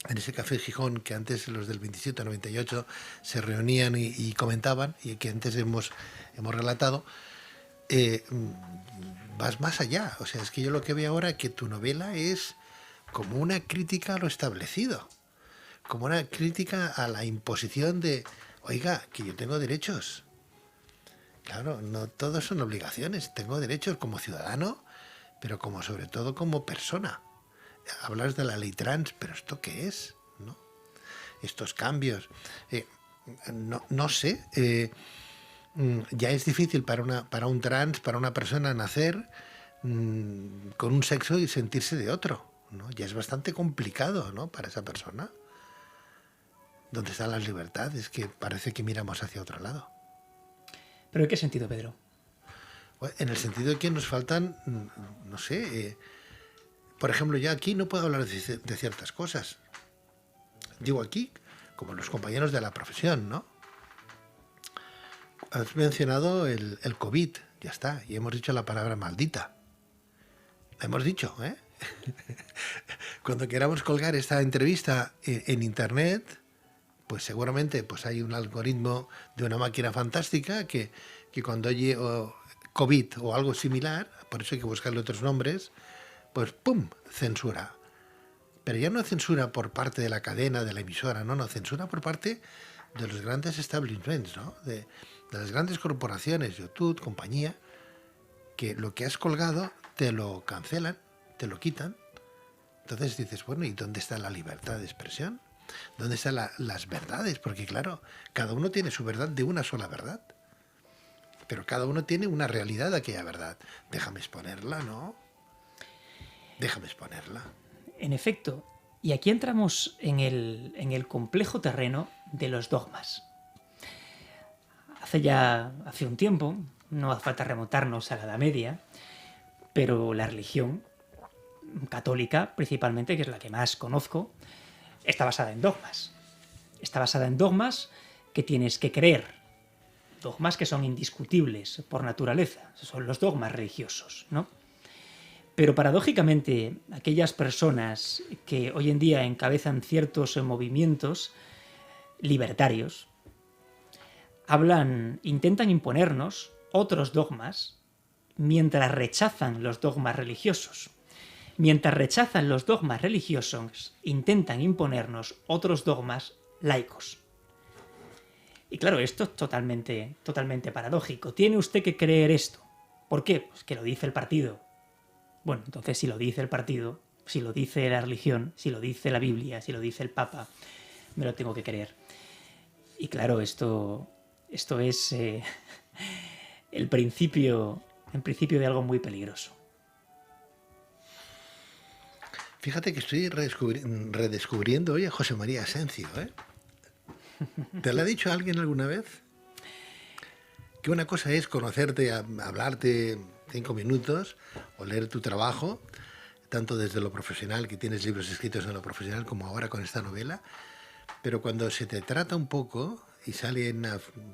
en ese café Gijón que antes los del 27 98 se reunían y comentaban, y que antes hemos relatado. Vas más allá. O sea, es que yo lo que veo ahora es que tu novela es como una crítica a lo establecido, como una crítica a la imposición de, oiga, que yo tengo derechos. Claro, no todos son obligaciones, tengo derechos como ciudadano, pero como sobre todo como persona. Hablas de la ley trans, pero ¿esto qué es? ¿No? Estos cambios. No sé. Ya es difícil para un trans, para una persona nacer con un sexo y sentirse de otro, ¿no? Ya es bastante complicado, ¿no? Para esa persona. ¿Dónde están las libertades? Que parece que miramos hacia otro lado. ¿Pero en qué sentido, Pedro? Bueno, en el sentido de que nos faltan, no sé, por ejemplo, yo aquí no puedo hablar de ciertas cosas. Digo aquí, como los compañeros de la profesión, ¿no? Has mencionado el COVID, ya está, y hemos dicho la palabra maldita. La hemos dicho, ¿eh? Cuando queramos colgar esta entrevista en internet, pues seguramente pues hay un algoritmo de una máquina fantástica que cuando oye COVID o algo similar, por eso hay que buscarle otros nombres, pues ¡pum!, censura. Pero ya no censura por parte de la cadena, de la emisora, no, censura por parte de los grandes establishments, ¿no? De las grandes corporaciones, YouTube, compañía, que lo que has colgado te lo cancelan, te lo quitan. Entonces dices, bueno, ¿y dónde está la libertad de expresión? ¿Dónde están las verdades? Porque claro, cada uno tiene su verdad de una sola verdad. Pero cada uno tiene una realidad de aquella verdad. Déjame exponerla, ¿no? Déjame exponerla. En efecto, y aquí entramos en el complejo terreno de los dogmas. Hace un tiempo, no hace falta remontarnos a la Edad Media, pero la religión católica, principalmente, que es la que más conozco, está basada en dogmas. Está basada en dogmas que tienes que creer. Dogmas que son indiscutibles por naturaleza. Son los dogmas religiosos, ¿no? Pero paradójicamente, aquellas personas que hoy en día encabezan ciertos movimientos libertarios, intentan imponernos otros dogmas mientras rechazan los dogmas religiosos. Mientras rechazan los dogmas religiosos, intentan imponernos otros dogmas laicos. Y claro, esto es totalmente paradójico. Tiene usted que creer esto. ¿Por qué? Pues que lo dice el partido. Bueno, entonces si lo dice el partido, si lo dice la religión, si lo dice la Biblia, si lo dice el Papa, me lo tengo que creer. Y claro, esto es en principio de algo muy peligroso. Fíjate que estoy redescubriendo hoy a José María Asencio, ¿eh? ¿Te lo ha dicho alguien alguna vez? Que una cosa es conocerte, hablarte 5 minutos o leer tu trabajo, tanto desde lo profesional, que tienes libros escritos en lo profesional, como ahora con esta novela, pero cuando se te trata un poco y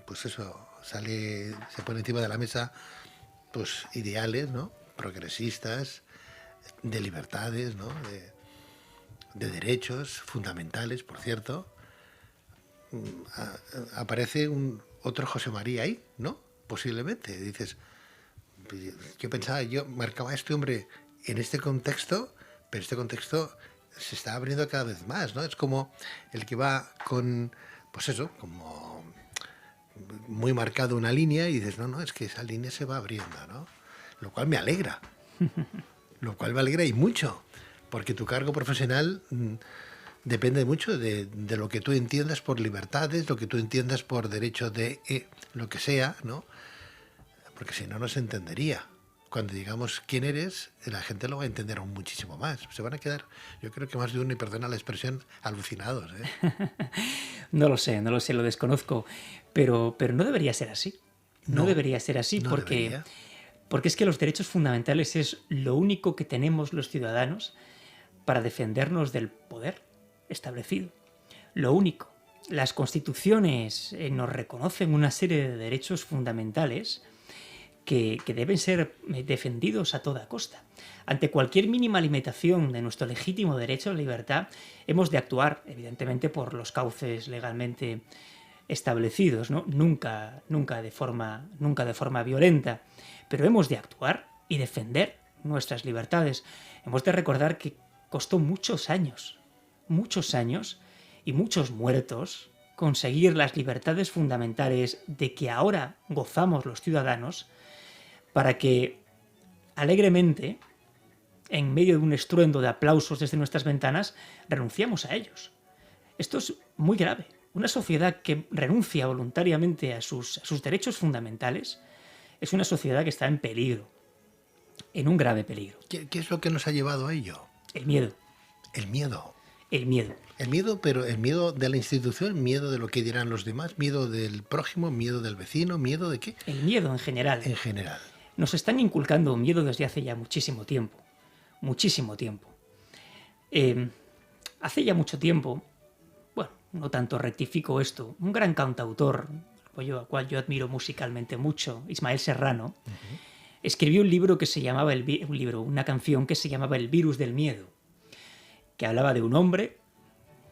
pues eso, se pone encima de la mesa pues ideales, ¿no? Progresistas, de libertades, ¿no? De derechos fundamentales, por cierto, aparece otro José María ahí, ¿no? Posiblemente. Dices, yo marcaba a este hombre en este contexto, pero este contexto se está abriendo cada vez más, ¿no? Es como el que va con, pues eso, como muy marcado una línea y dices, no, es que esa línea se va abriendo, ¿no? Lo cual me alegra. Lo cual me alegra y mucho, porque tu cargo profesional depende mucho de lo que tú entiendas por libertades, lo que tú entiendas por derecho de lo que sea, ¿no? Porque si no, no se entendería. Cuando digamos quién eres, la gente lo va a entender aún muchísimo más. Se van a quedar, yo creo que más de uno, y perdona la expresión, alucinados, ¿eh? No lo sé, lo desconozco, pero no debería ser así. No debería ser así no porque... debería. Porque es que los derechos fundamentales es lo único que tenemos los ciudadanos para defendernos del poder establecido. Lo único. Las constituciones nos reconocen una serie de derechos fundamentales que deben ser defendidos a toda costa. Ante cualquier mínima limitación de nuestro legítimo derecho a la libertad, hemos de actuar, evidentemente, por los cauces legalmente establecidos, ¿no? Nunca de forma violenta. Pero hemos de actuar y defender nuestras libertades. Hemos de recordar que costó muchos años y muchos muertos conseguir las libertades fundamentales de que ahora gozamos los ciudadanos, para que alegremente, en medio de un estruendo de aplausos desde nuestras ventanas, renunciamos a ellos. Esto es muy grave. Una sociedad que renuncia voluntariamente a sus derechos fundamentales es una sociedad que está en peligro, en un grave peligro. ¿Qué es lo que nos ha llevado a ello? El miedo. El miedo. El miedo. El miedo, pero el miedo de la institución, miedo de lo que dirán los demás, miedo del prójimo, miedo del vecino, miedo de qué. El miedo en general. En general. Nos están inculcando miedo desde hace ya muchísimo tiempo. Muchísimo tiempo. Hace ya mucho tiempo, bueno, no tanto rectifico esto, un gran cantautor, al cual yo admiro musicalmente mucho, Ismael Serrano, escribió un libro que se llamaba una canción que se llamaba El virus del miedo, que hablaba de un hombre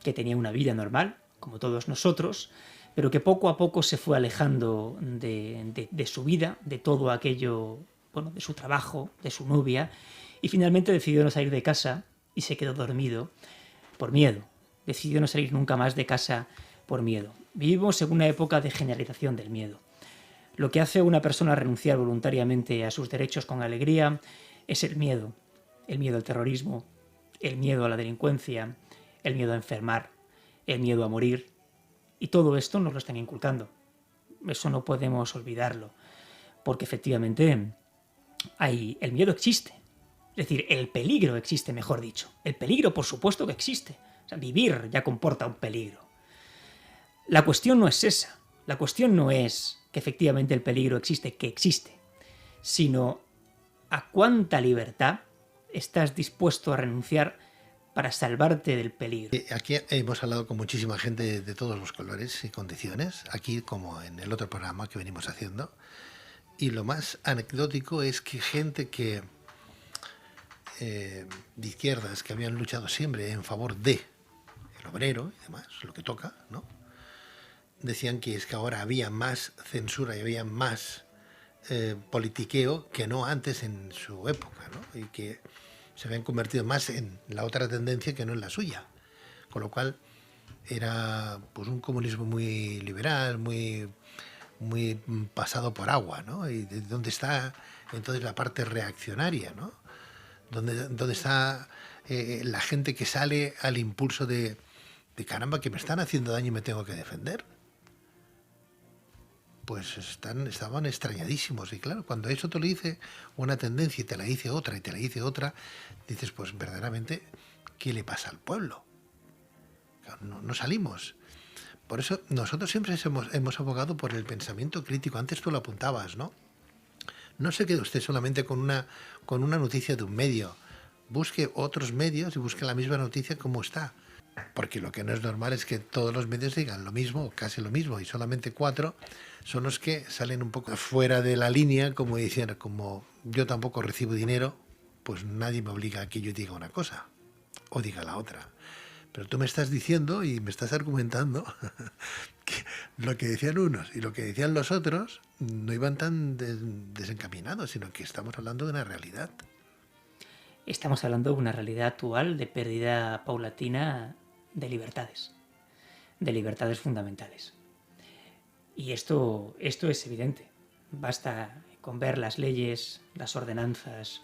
que tenía una vida normal, como todos nosotros, pero que poco a poco se fue alejando de su vida, de todo aquello, bueno, de su trabajo, de su novia, y finalmente decidió no salir de casa y se quedó dormido por miedo. Decidió no salir nunca más de casa por miedo. Vivimos en una época de generalización del miedo. Lo que hace a una persona renunciar voluntariamente a sus derechos con alegría es el miedo al terrorismo, el miedo a la delincuencia, el miedo a enfermar, el miedo a morir. Y todo esto nos lo están inculcando. Eso no podemos olvidarlo, porque efectivamente el miedo existe. Es decir, el peligro existe, mejor dicho. El peligro, por supuesto que existe. O sea, vivir ya comporta un peligro. La cuestión no es esa. La cuestión no es que efectivamente el peligro existe, sino a cuánta libertad estás dispuesto a renunciar para salvarte del peligro. Aquí hemos hablado con muchísima gente de todos los colores y condiciones, aquí como en el otro programa que venimos haciendo, y lo más anecdótico es que gente que de izquierdas que habían luchado siempre en favor de el obrero y demás, lo que toca, ¿no? Decían que es que ahora había más censura y había más politiqueo que no antes en su época, ¿no? Y que se habían convertido más en la otra tendencia que no en la suya. Con lo cual era pues un comunismo muy liberal, muy pasado por agua, ¿no? Y de dónde está entonces la parte reaccionaria, ¿no? ¿Dónde está la gente que sale al impulso de caramba, que me están haciendo daño y me tengo que defender? pues estaban extrañadísimos. Y claro, cuando eso te lo dice una tendencia y te la dice otra y te la dice otra, dices, pues verdaderamente, ¿qué le pasa al pueblo? No salimos. Por eso nosotros siempre hemos abogado por el pensamiento crítico. Antes tú lo apuntabas, ¿no? No se quede usted solamente con una noticia de un medio. Busque otros medios y busque la misma noticia como está. Porque lo que no es normal es que todos los medios digan lo mismo, o casi lo mismo, y solamente 4 son los que salen un poco fuera de la línea, como dicen, como yo tampoco recibo dinero, pues nadie me obliga a que yo diga una cosa o diga la otra. Pero tú me estás diciendo y me estás argumentando que lo que decían unos y lo que decían los otros no iban tan desencaminados, sino que estamos hablando de una realidad. Estamos hablando de una realidad actual de pérdida paulatina de libertades fundamentales. Y esto es evidente. Basta con ver las leyes, las ordenanzas,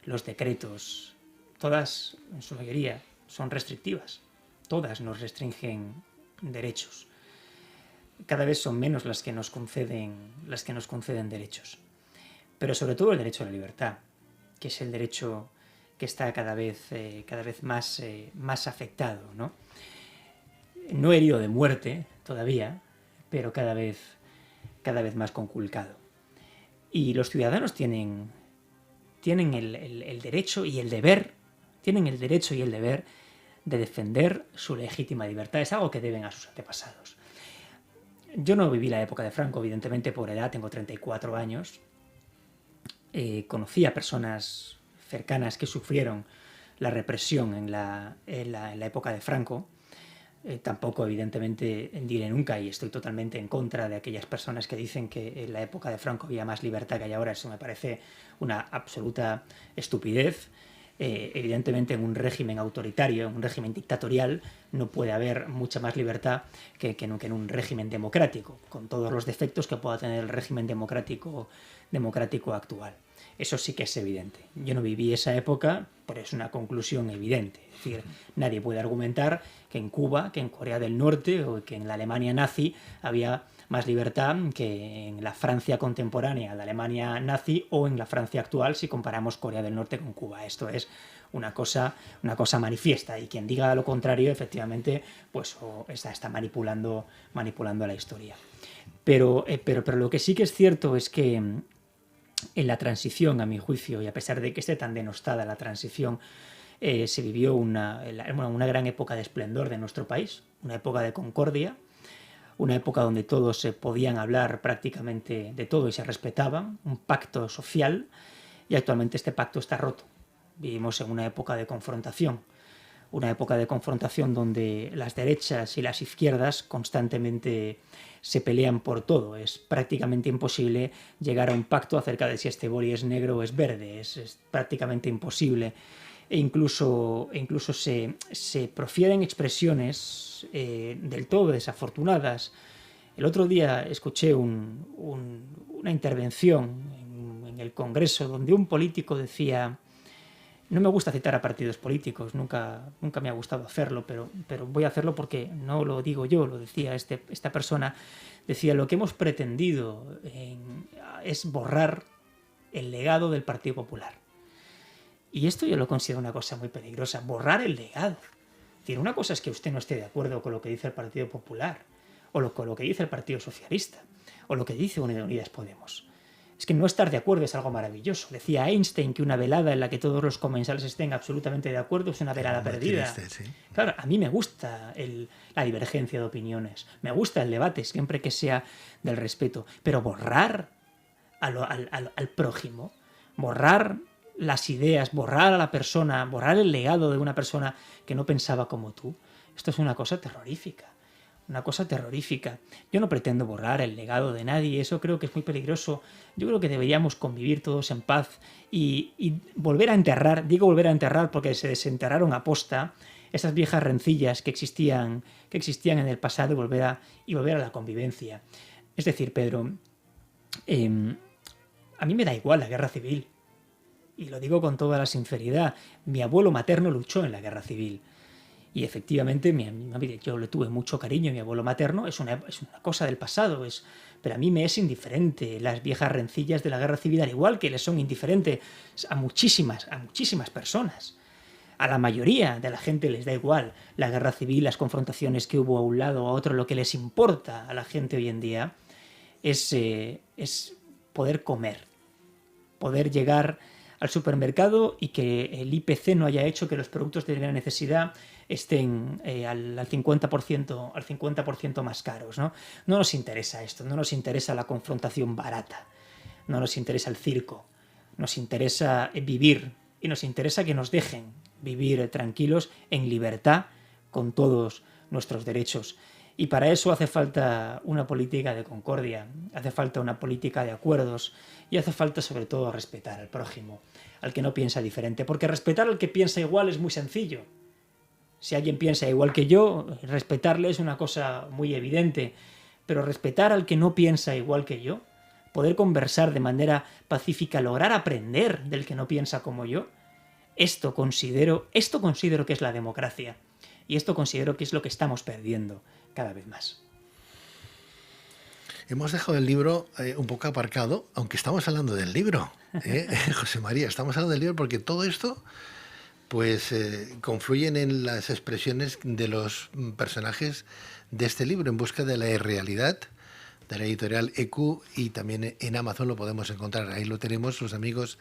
los decretos. Todas, en su mayoría, son restrictivas. Todas nos restringen derechos. Cada vez son menos las que nos conceden derechos. Pero sobre todo el derecho a la libertad, que es el derecho que está cada vez más afectado, ¿no? No herido de muerte todavía, pero cada vez más conculcado. Y los ciudadanos tienen el derecho y el deber, de defender su legítima libertad. Es algo que deben a sus antepasados. Yo no viví la época de Franco, evidentemente por edad, tengo 34 años. Conocí a personas cercanas que sufrieron la represión en la época de Franco. Tampoco, evidentemente, diré nunca, y estoy totalmente en contra de aquellas personas que dicen que en la época de Franco había más libertad que hay ahora. Eso me parece una absoluta estupidez. Evidentemente, en un régimen autoritario, en un régimen dictatorial, no puede haber mucha más libertad que en un régimen democrático, con todos los defectos que pueda tener el régimen democrático actual. Eso sí que es evidente. Yo no viví esa época, pero es una conclusión evidente. Es decir, nadie puede argumentar que en Cuba, que en Corea del Norte o que en la Alemania nazi había más libertad que en la Francia contemporánea, la Alemania nazi, o en la Francia actual si comparamos Corea del Norte con Cuba. Esto es una cosa manifiesta, y quien diga lo contrario, efectivamente, pues está manipulando la historia. Pero lo que sí que es cierto es que en la transición, a mi juicio, y a pesar de que esté tan denostada la transición, se vivió una gran época de esplendor de nuestro país, una época de concordia, una época donde todos se podían hablar prácticamente de todo y se respetaban, un pacto social, y actualmente este pacto está roto. Vivimos en una época de confrontación donde las derechas y las izquierdas constantemente se pelean por todo. Es prácticamente imposible llegar a un pacto acerca de si este boli es negro o es verde. Es prácticamente imposible. E incluso se profieren expresiones del todo desafortunadas. El otro día escuché una intervención en el Congreso donde un político decía... No me gusta citar a partidos políticos, nunca me ha gustado hacerlo, pero voy a hacerlo porque no lo digo yo, lo decía esta persona. Decía, lo que hemos pretendido es borrar el legado del Partido Popular. Y esto yo lo considero una cosa muy peligrosa, borrar el legado. Es decir, una cosa es que usted no esté de acuerdo con lo que dice el Partido Popular, o con lo que dice el Partido Socialista, o lo que dice Unidas Podemos. Es que no estar de acuerdo es algo maravilloso. Decía Einstein que una velada en la que todos los comensales estén absolutamente de acuerdo es una velada perdida. Triste, sí. Claro, a mí me gusta la divergencia de opiniones, me gusta el debate, siempre que sea del respeto, pero borrar al prójimo, borrar las ideas, borrar a la persona, borrar el legado de una persona que no pensaba como tú, esto es una cosa terrorífica. Una cosa terrorífica. Yo no pretendo borrar el legado de nadie, eso creo que es muy peligroso. Yo creo que deberíamos convivir todos en paz y volver a enterrar, digo volver a enterrar porque se desenterraron a posta esas viejas rencillas que existían en el pasado y volver a la convivencia. Es decir, Pedro, a mí me da igual la guerra civil, y lo digo con toda la sinceridad. Mi abuelo materno luchó en la guerra civil. Y efectivamente, yo le tuve mucho cariño a mi abuelo materno, es una cosa del pasado, pero a mí me es indiferente las viejas rencillas de la guerra civil, al igual que les son indiferentes a muchísimas personas. A la mayoría de la gente les da igual la guerra civil, las confrontaciones que hubo a un lado o a otro. Lo que les importa a la gente hoy en día es poder comer, poder llegar al supermercado y que el IPC no haya hecho que los productos de primera necesidad estén al 50% más caros, ¿no? No nos interesa esto, no nos interesa la confrontación barata, no nos interesa el circo, nos interesa vivir y nos interesa que nos dejen vivir tranquilos, en libertad, con todos nuestros derechos. Y para eso hace falta una política de concordia, hace falta una política de acuerdos y hace falta sobre todo respetar al prójimo, al que no piensa diferente, porque respetar al que piensa igual es muy sencillo. Si alguien piensa igual que yo, respetarle es una cosa muy evidente, pero respetar al que no piensa igual que yo, poder conversar de manera pacífica, lograr aprender del que no piensa como yo, esto considero que es la democracia y esto considero que es lo que estamos perdiendo cada vez más. Hemos dejado el libro un poco aparcado, aunque estamos hablando del libro, José María, estamos hablando del libro porque todo esto pues confluyen en las expresiones de los personajes de este libro, En busca de la irrealidad, de la editorial EQ, y también en Amazon lo podemos encontrar. Ahí lo tenemos, los amigos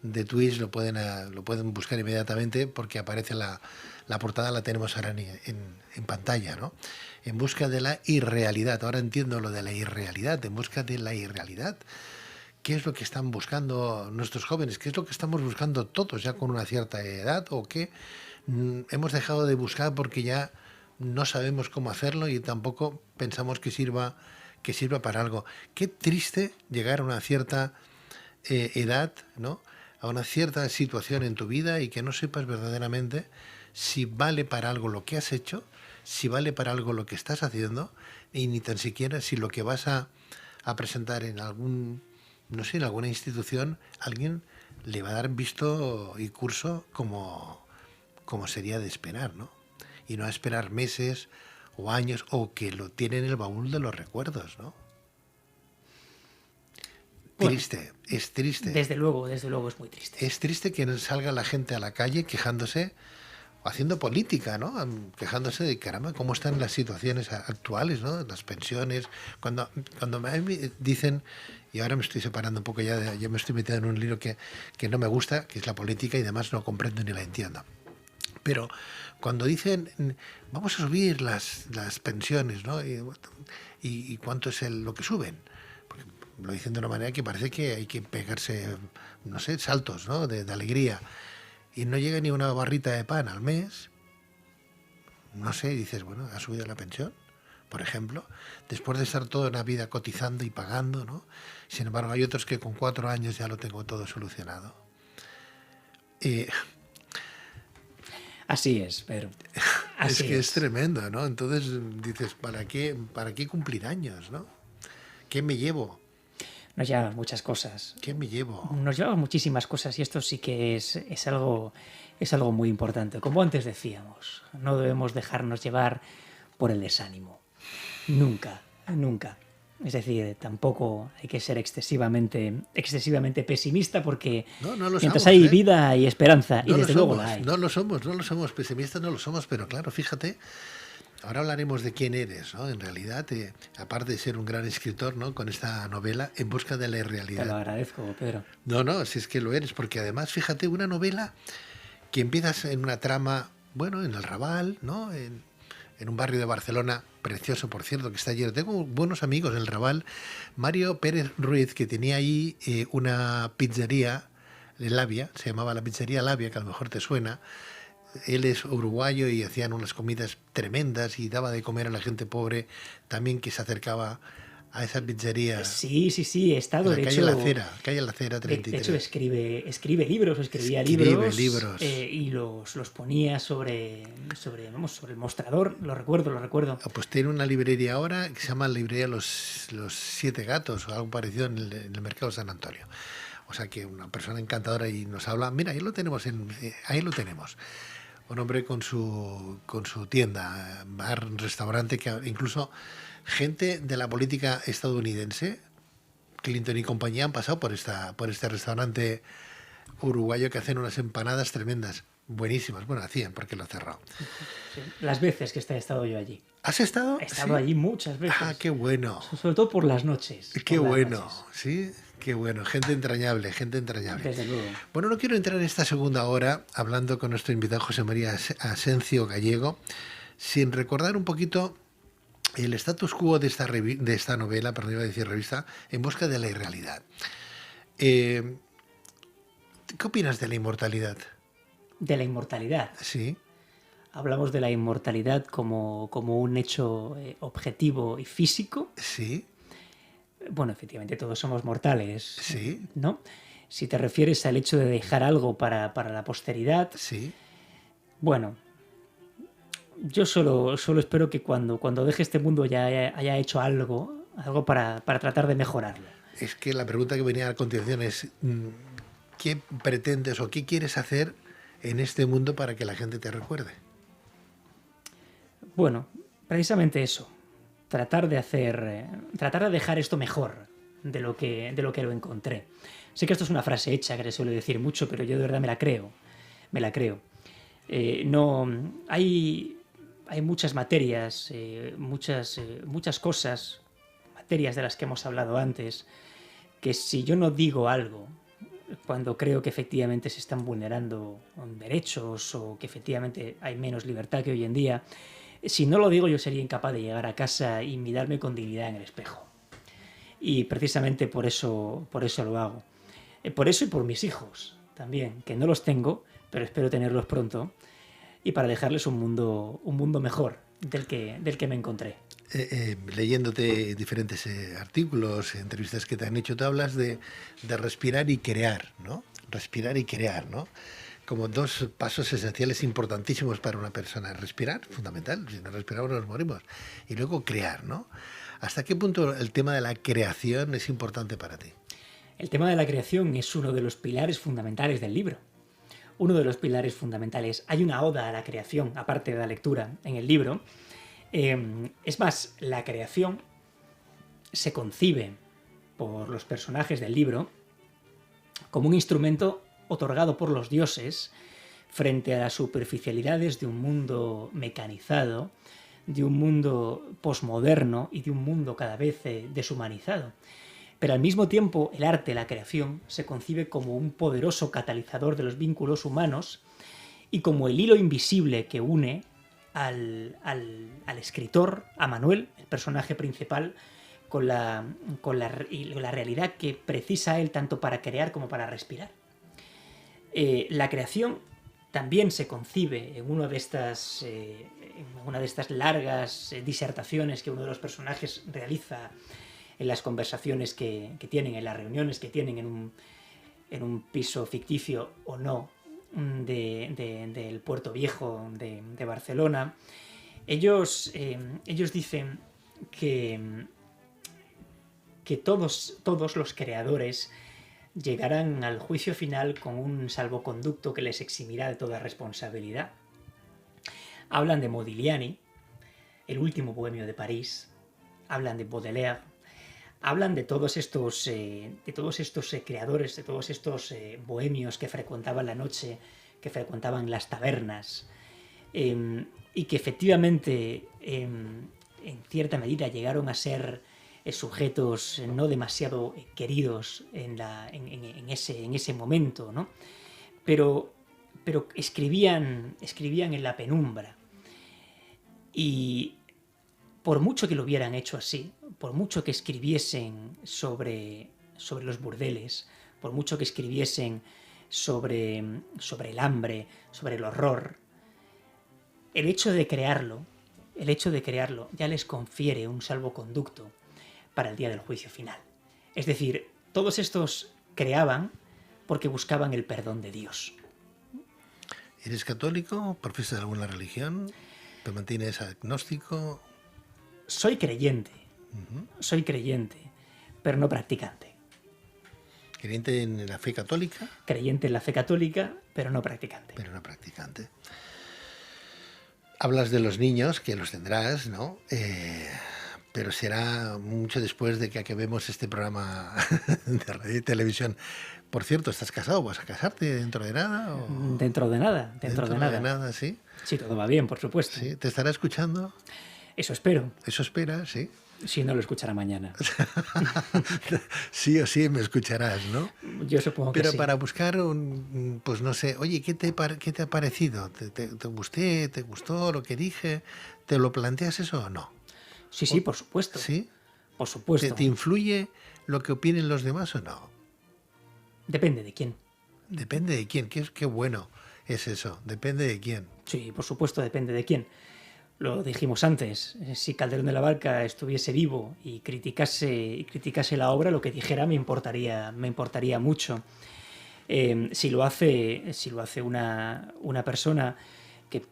de Twitch lo pueden buscar inmediatamente porque aparece la portada, la tenemos ahora en pantalla, ¿no? En busca de la irrealidad. Ahora entiendo lo de la irrealidad, en busca de la irrealidad. ¿Qué es lo que están buscando nuestros jóvenes? ¿Qué es lo que estamos buscando todos ya con una cierta edad? ¿O qué hemos dejado de buscar porque ya no sabemos cómo hacerlo y tampoco pensamos que sirva para algo? Qué triste llegar a una cierta edad, ¿no?, a una cierta situación en tu vida y que no sepas verdaderamente si vale para algo lo que has hecho, si vale para algo lo que estás haciendo, y ni tan siquiera si lo que vas a presentar en en alguna institución, alguien le va a dar visto y curso como sería de esperar, ¿no? Y no a esperar meses o años, o que lo tiene en el baúl de los recuerdos, ¿no? Triste, bueno, es triste. Desde luego es muy triste. Es triste que salga la gente a la calle quejándose o haciendo política, ¿no? Quejándose de, caramba, cómo están las situaciones actuales, ¿no? Las pensiones. Cuando me dicen, y ahora me estoy separando un poco ya me estoy metiendo en un libro que no me gusta, que es la política, y además no comprendo ni la entiendo. Pero cuando dicen, vamos a subir las pensiones, ¿no? Y cuánto es lo que suben. Lo dicen de una manera que parece que hay que pegarse, no sé, saltos, ¿no?, de alegría. Y no llega ni una barrita de pan al mes. No sé, dices, bueno, ¿ha subido la pensión? Por ejemplo, después de estar toda una vida cotizando y pagando, ¿no? Sin embargo, hay otros que con 4 años ya lo tengo todo solucionado. Así es, pero... Es que es tremendo, ¿no? Entonces dices, ¿para qué cumplir años, no? ¿Qué me llevo? Nos llevamos muchas cosas. ¿Qué me llevo? Nos llevamos muchísimas cosas y esto sí que es algo muy importante. Como antes decíamos, no debemos dejarnos llevar por el desánimo. Nunca, nunca. Es decir, tampoco hay que ser excesivamente pesimista porque mientras hay vida hay esperanza y desde luego la hay. No lo somos pesimistas, no lo somos, pero claro, fíjate. Ahora hablaremos de quién eres, ¿no? En realidad, aparte de ser un gran escritor, ¿no?, con esta novela, En busca de la irrealidad. Te lo agradezco, Pedro. No, si es que lo eres, porque además, fíjate, una novela que empiezas en una trama, bueno, en el Raval, ¿no?, en un barrio de Barcelona, precioso, por cierto, que está lleno. Tengo buenos amigos en el Raval. Mario Pérez Ruiz, que tenía ahí una pizzería, Labia, se llamaba la pizzería Labia, que a lo mejor te suena. Él es uruguayo y hacían unas comidas tremendas y daba de comer a la gente pobre también que se acercaba a esa pizzería. Sí, he estado, de hecho... Calle La Acera 33. De hecho, escribe libros, escribía libros. Y los ponía sobre el mostrador, lo recuerdo. Pues tiene una librería ahora que se llama Librería Los Siete Gatos o algo parecido en el Mercado San Antonio. O sea que una persona encantadora y nos habla, mira, ahí lo tenemos. Un hombre con su tienda, bar, restaurante, que incluso gente de la política estadounidense, Clinton y compañía, han pasado por este restaurante uruguayo que hacen unas empanadas tremendas, buenísimas. Bueno, hacían porque lo ha cerrado. Sí. Las veces que he estado yo allí. ¿Has estado? He estado allí muchas veces. Ah, qué bueno. Sobre todo por las noches. Qué por las bueno, noches. sí, qué bueno. Gente entrañable, gente entrañable. Desde luego. Bueno, no quiero entrar en esta segunda hora hablando con nuestro invitado José María Asencio Gallego sin recordar un poquito el status quo de esta novela, perdón, iba a decir revista, En busca de la irrealidad. ¿Qué opinas de la inmortalidad? De la inmortalidad. Sí, Hablamos de la inmortalidad como un hecho objetivo y físico. sí, Bueno, efectivamente, todos somos mortales, sí, ¿no? Si te refieres al hecho de dejar algo para la posteridad, sí. bueno, yo solo espero que cuando deje este mundo ya haya hecho algo para tratar de mejorarlo. Es que la pregunta que venía a continuación es ¿qué pretendes o qué quieres hacer en este mundo para que la gente te recuerde? Bueno, precisamente eso. Tratar de dejar esto mejor de lo que lo encontré. Sé que esto es una frase hecha que se suele decir mucho, pero yo de verdad me la creo. No, hay muchas materias, muchas cosas, materias de las que hemos hablado antes, que si yo no digo algo, cuando creo que efectivamente se están vulnerando derechos o que efectivamente hay menos libertad que hoy en día, si no lo digo yo sería incapaz de llegar a casa y mirarme con dignidad en el espejo. Y precisamente por eso lo hago. Por eso y por mis hijos también, que no los tengo, pero espero tenerlos pronto, y para dejarles un mundo mejor del que me encontré. Leyéndote diferentes artículos, entrevistas que te han hecho, te hablas de respirar y crear, ¿no? Respirar y crear, ¿no? Como dos pasos esenciales importantísimos para una persona. Respirar, fundamental, si no respiramos nos morimos. Y luego crear, ¿no? ¿Hasta qué punto el tema de la creación es importante para ti? El tema de la creación es uno de los pilares fundamentales del libro. Uno de los pilares fundamentales. Hay una oda a la creación, aparte de la lectura, en el libro. Es más, la creación se concibe por los personajes del libro como un instrumento otorgado por los dioses frente a las superficialidades de un mundo mecanizado, de un mundo posmoderno y de un mundo cada vez deshumanizado. Pero al mismo tiempo el arte, la creación, se concibe como un poderoso catalizador de los vínculos humanos y como el hilo invisible que une al escritor, a Manuel, el personaje principal, con la realidad que precisa él tanto para crear como para respirar. La creación también se concibe en una de estas largas disertaciones que uno de los personajes realiza en las conversaciones que tienen, en las reuniones que tienen en un piso ficticio o no del Puerto Viejo de Barcelona. Ellos dicen que todos los creadores llegarán al juicio final con un salvoconducto que les eximirá de toda responsabilidad. Hablan de Modigliani, el último bohemio de París, hablan de Baudelaire, hablan de todos estos creadores, de todos estos bohemios que frecuentaban la noche, que frecuentaban las tabernas, y que efectivamente en cierta medida llegaron a ser sujetos no demasiado queridos en ese momento, ¿no? Pero escribían en la penumbra. Y por mucho que lo hubieran hecho así, por mucho que escribiesen sobre los burdeles, por mucho que escribiesen sobre el hambre, sobre el horror, el hecho de crearlo ya les confiere un salvoconducto para el día del juicio final. Es decir, todos estos creaban porque buscaban el perdón de Dios. ¿Eres católico? ¿Profesas alguna religión? ¿Te mantienes agnóstico? Soy creyente, pero no practicante. ¿Creyente en la fe católica? Creyente en la fe católica, pero no practicante. Pero no practicante. Hablas de los niños, que los tendrás, ¿no? Pero será mucho después de que acabemos este programa de radio y televisión. Por cierto, ¿estás casado? ¿Vas a casarte dentro de nada? ¿O? Dentro de nada, Dentro de nada, sí. Sí, todo va bien, por supuesto. Sí, ¿te estará escuchando? Eso espero. Eso espera, sí. Si no, lo escuchará mañana. Sí o sí me escucharás, ¿no? Yo supongo que Pero sí. para buscar pues no sé, oye, ¿qué te ha parecido? ¿Te gusté? ¿Te gustó lo que dije? ¿Te lo planteas eso o no? Sí, por supuesto. ¿Sí? Por supuesto. ¿Te influye lo que opinen los demás o no? Depende de quién. Depende de quién. Qué bueno es eso. Depende de quién. Sí, por supuesto, depende de quién. Lo dijimos antes, si Calderón de la Barca estuviese vivo y criticase la obra, lo que dijera me importaría mucho. Si lo hace una persona que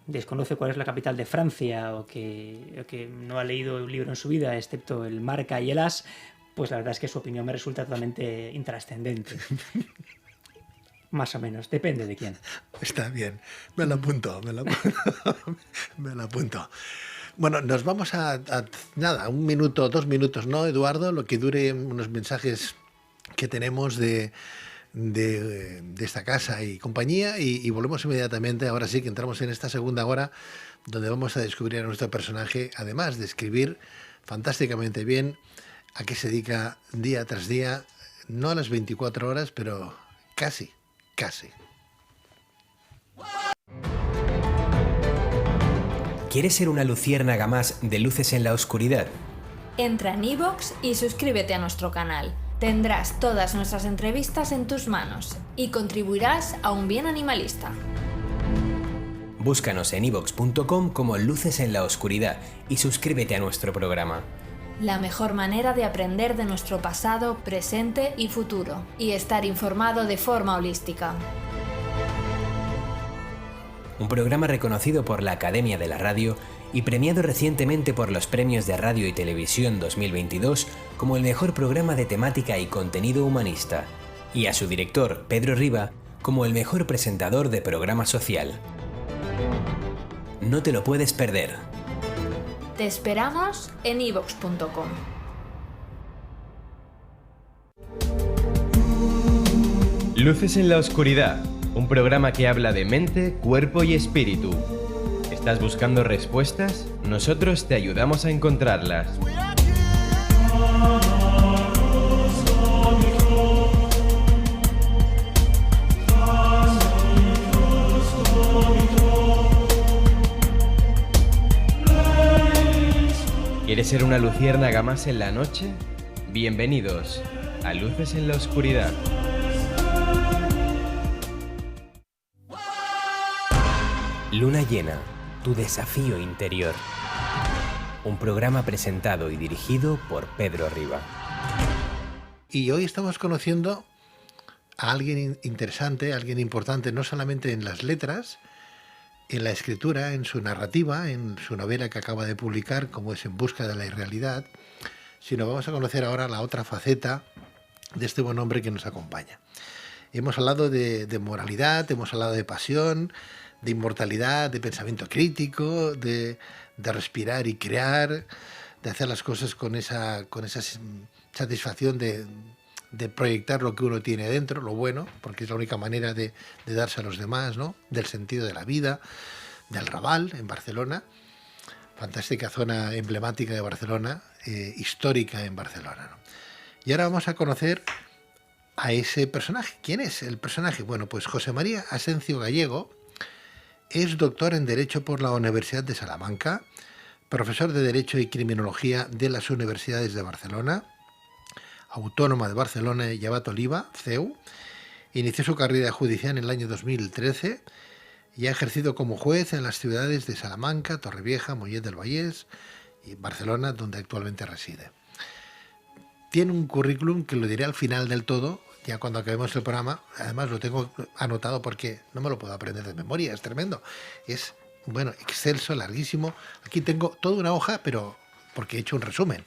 desconoce cuál es la capital de Francia o que no ha leído un libro en su vida, excepto el Marca y el As, pues la verdad es que su opinión me resulta totalmente intrascendente. Más o menos, depende de quién. Está bien, me lo apunto. Me lo apunto. Bueno, nos vamos a nada, 1 minuto, 2 minutos, ¿no, Eduardo? Lo que dure unos mensajes que tenemos de esta casa y compañía y volvemos inmediatamente. Ahora sí que entramos en esta segunda hora donde vamos a descubrir a nuestro personaje, además de escribir fantásticamente bien, a qué se dedica día tras día, no a las 24 horas, pero casi. ¿Quieres ser una luciérnaga más de luces en la oscuridad? Entra en iVoox y suscríbete a nuestro canal. Tendrás todas nuestras entrevistas en tus manos y contribuirás a un bien animalista. Búscanos en ivox.com como Luces en la Oscuridad y suscríbete a nuestro programa. La mejor manera de aprender de nuestro pasado, presente y futuro, y estar informado de forma holística. Un programa reconocido por la Academia de la Radio y premiado recientemente por los Premios de Radio y Televisión 2022 como el mejor programa de temática y contenido humanista, y a su director, Pedro Riba, como el mejor presentador de programa social. No te lo puedes perder. Te esperamos en ivox.com. Luces en la Oscuridad, un programa que habla de mente, cuerpo y espíritu. ¿Estás buscando respuestas? Nosotros te ayudamos a encontrarlas. ¿Quieres ser una luciérnaga más en la noche? Bienvenidos a Luces en la Oscuridad. Luna Llena, tu desafío interior. Un programa presentado y dirigido por Pedro Riba. Y hoy estamos conociendo a alguien interesante, a alguien importante, no solamente en las letras, en la escritura, en su narrativa, en su novela que acaba de publicar, como es En busca de la irrealidad, sino vamos a conocer ahora la otra faceta de este buen hombre que nos acompaña. Hemos hablado de moralidad, hemos hablado de pasión, de inmortalidad, de pensamiento crítico, de respirar y crear, de hacer las cosas con esa satisfacción de proyectar lo que uno tiene dentro, lo bueno, porque es la única manera de darse a los demás, ¿no? Del sentido de la vida, del Raval, en Barcelona, fantástica zona emblemática de Barcelona, histórica en Barcelona, ¿no? Y ahora vamos a conocer a ese personaje. ¿Quién es el personaje? Bueno, pues José María Asencio Gallego es doctor en Derecho por la Universidad de Salamanca, profesor de Derecho y Criminología de las Universidades de Barcelona, Autónoma de Barcelona y Abat Oliva, CEU. Inició su carrera judicial en el año 2013 y ha ejercido como juez en las ciudades de Salamanca, Torrevieja, Mollet del Vallès y Barcelona, donde actualmente reside. Tiene un currículum que lo diré al final del todo, ya cuando acabemos el programa. Además lo tengo anotado porque no me lo puedo aprender de memoria, es tremendo. Es, bueno, excelso, larguísimo. Aquí tengo toda una hoja, pero porque he hecho un resumen,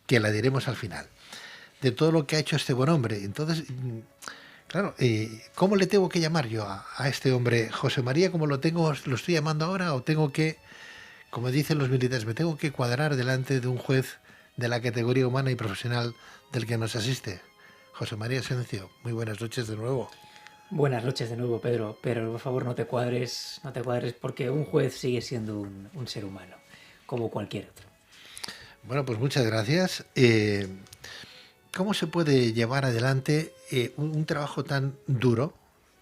que la diremos al final, de todo lo que ha hecho este buen hombre. Entonces, Claro, ¿cómo le tengo que llamar yo a este hombre? José María, ¿cómo lo tengo? ¿Lo estoy llamando ahora o tengo que, como dicen los militares, me tengo que cuadrar delante de un juez de la categoría humana y profesional del que nos asiste? José María Asencio, muy buenas noches de nuevo. Buenas noches de nuevo, Pedro, pero por favor no te cuadres porque un juez sigue siendo un ser humano, como cualquier otro. Bueno, pues muchas gracias. ¿Cómo se puede llevar adelante un trabajo tan duro,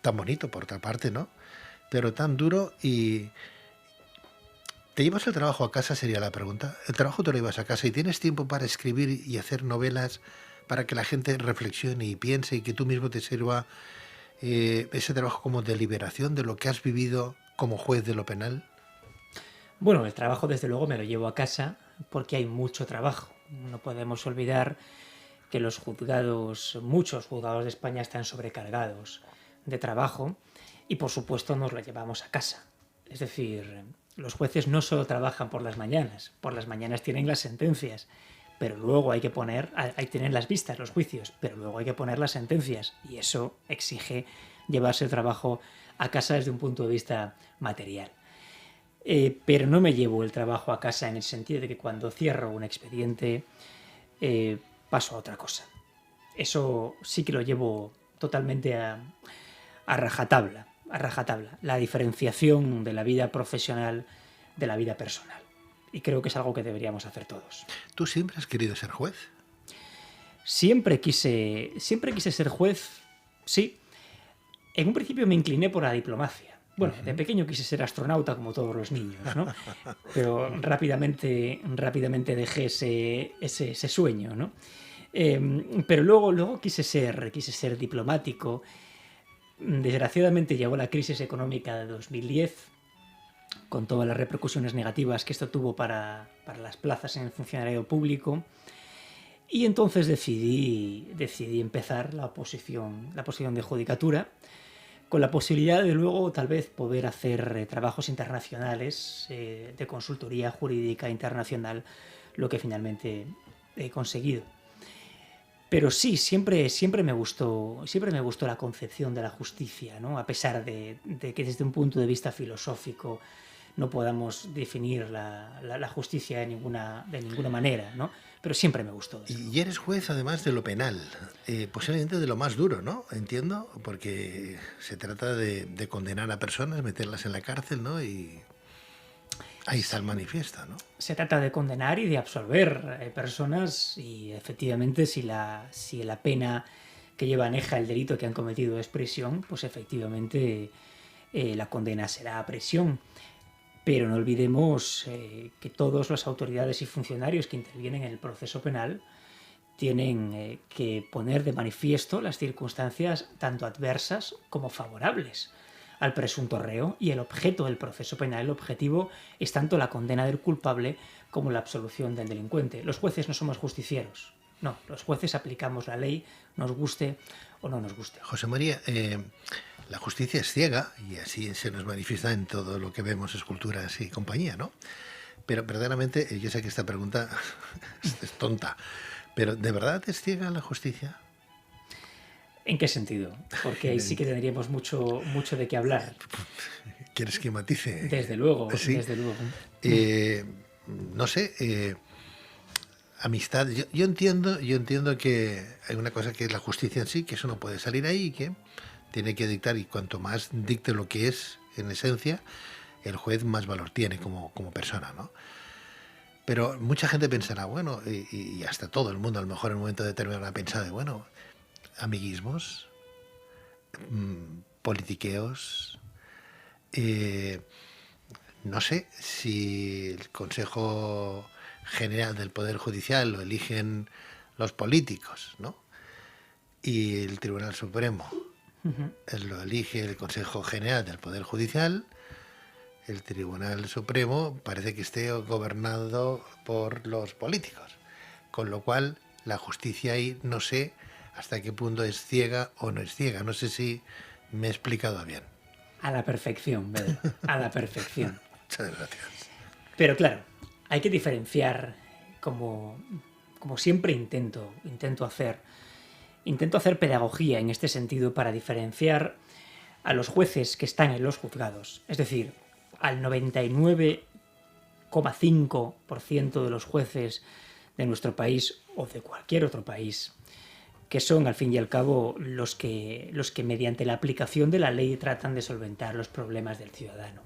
tan bonito por otra parte, ¿no? Pero tan duro y... ¿Te llevas el trabajo a casa? Sería la pregunta. ¿El trabajo te lo llevas a casa y tienes tiempo para escribir y hacer novelas para que la gente reflexione y piense y que tú mismo te sirva ese trabajo como de liberación de lo que has vivido como juez de lo penal? Bueno, el trabajo desde luego me lo llevo a casa porque hay mucho trabajo. No podemos olvidar que los juzgados, muchos juzgados de España están sobrecargados de trabajo y por supuesto nos lo llevamos a casa. Es decir, los jueces no solo trabajan por las mañanas tienen las sentencias, pero luego hay que tener las vistas, los juicios, pero luego hay que poner las sentencias y eso exige llevarse el trabajo a casa desde un punto de vista material. Pero no me llevo el trabajo a casa en el sentido de que cuando cierro un expediente paso a otra cosa. Eso sí que lo llevo totalmente a rajatabla, la diferenciación de la vida profesional de la vida personal. Y creo que es algo que deberíamos hacer todos. ¿Tú siempre has querido ser juez? Siempre quise ser juez, sí. En un principio me incliné por la diplomacia. Bueno, de pequeño quise ser astronauta como todos los niños, ¿no? Pero rápidamente dejé ese sueño, ¿no? Pero luego quise ser diplomático. Desgraciadamente llegó la crisis económica de 2010, con todas las repercusiones negativas que esto tuvo para las plazas en el funcionariado público, y entonces decidí empezar la oposición de judicatura, con la posibilidad de luego tal vez poder hacer trabajos internacionales de consultoría jurídica internacional, lo que finalmente he conseguido. Pero sí, siempre me gustó la concepción de la justicia, ¿no? A pesar de que desde un punto de vista filosófico no podamos definir la justicia de ninguna manera, ¿no? Pero siempre me gustó. Y eres juez además de lo penal, posiblemente de lo más duro, ¿no? Entiendo, porque se trata de condenar a personas, meterlas en la cárcel, ¿no? Y ahí está el manifiesto, ¿no? Se trata de condenar y de absolver personas y efectivamente si la pena que lleva aneja el delito que han cometido es prisión, pues efectivamente la condena será a prisión. Pero no olvidemos que todas las autoridades y funcionarios que intervienen en el proceso penal tienen que poner de manifiesto las circunstancias tanto adversas como favorables al presunto reo, y el objeto del proceso penal, el objetivo, es tanto la condena del culpable como la absolución del delincuente. Los jueces no somos justicieros, no, los jueces aplicamos la ley, nos guste o no nos guste. José María, la justicia es ciega y así se nos manifiesta en todo lo que vemos, esculturas y compañía, ¿no? Pero verdaderamente, yo sé que esta pregunta es tonta, pero ¿de verdad es ciega la justicia? ¿En qué sentido? Porque ahí sí que tendríamos mucho de qué hablar. ¿Quieres que matice? Desde luego, ¿sí? Desde luego. No sé, amistad. Yo entiendo que hay una cosa que es la justicia en sí, que eso no puede salir ahí, que tiene que dictar, y cuanto más dicte lo que es en esencia, el juez más valor tiene como persona, ¿no? Pero mucha gente pensará, bueno, y hasta todo el mundo a lo mejor en un momento determinado ha pensado, bueno, amiguismos, politiqueos, no sé si el Consejo General del Poder Judicial lo eligen los políticos, ¿no? Y el Tribunal Supremo lo elige el Consejo General del Poder Judicial. El Tribunal Supremo parece que esté gobernado por los políticos, con lo cual la justicia ahí no sé hasta qué punto es ciega o no es ciega. No sé si me he explicado bien. A la perfección, Pedro, a la perfección. Muchas gracias. Pero claro, hay que diferenciar, como siempre intento hacer, Intento hacer pedagogía en este sentido para diferenciar a los jueces que están en los juzgados, es decir, al 99,5% de los jueces de nuestro país o de cualquier otro país, que son al fin y al cabo los que mediante la aplicación de la ley tratan de solventar los problemas del ciudadano.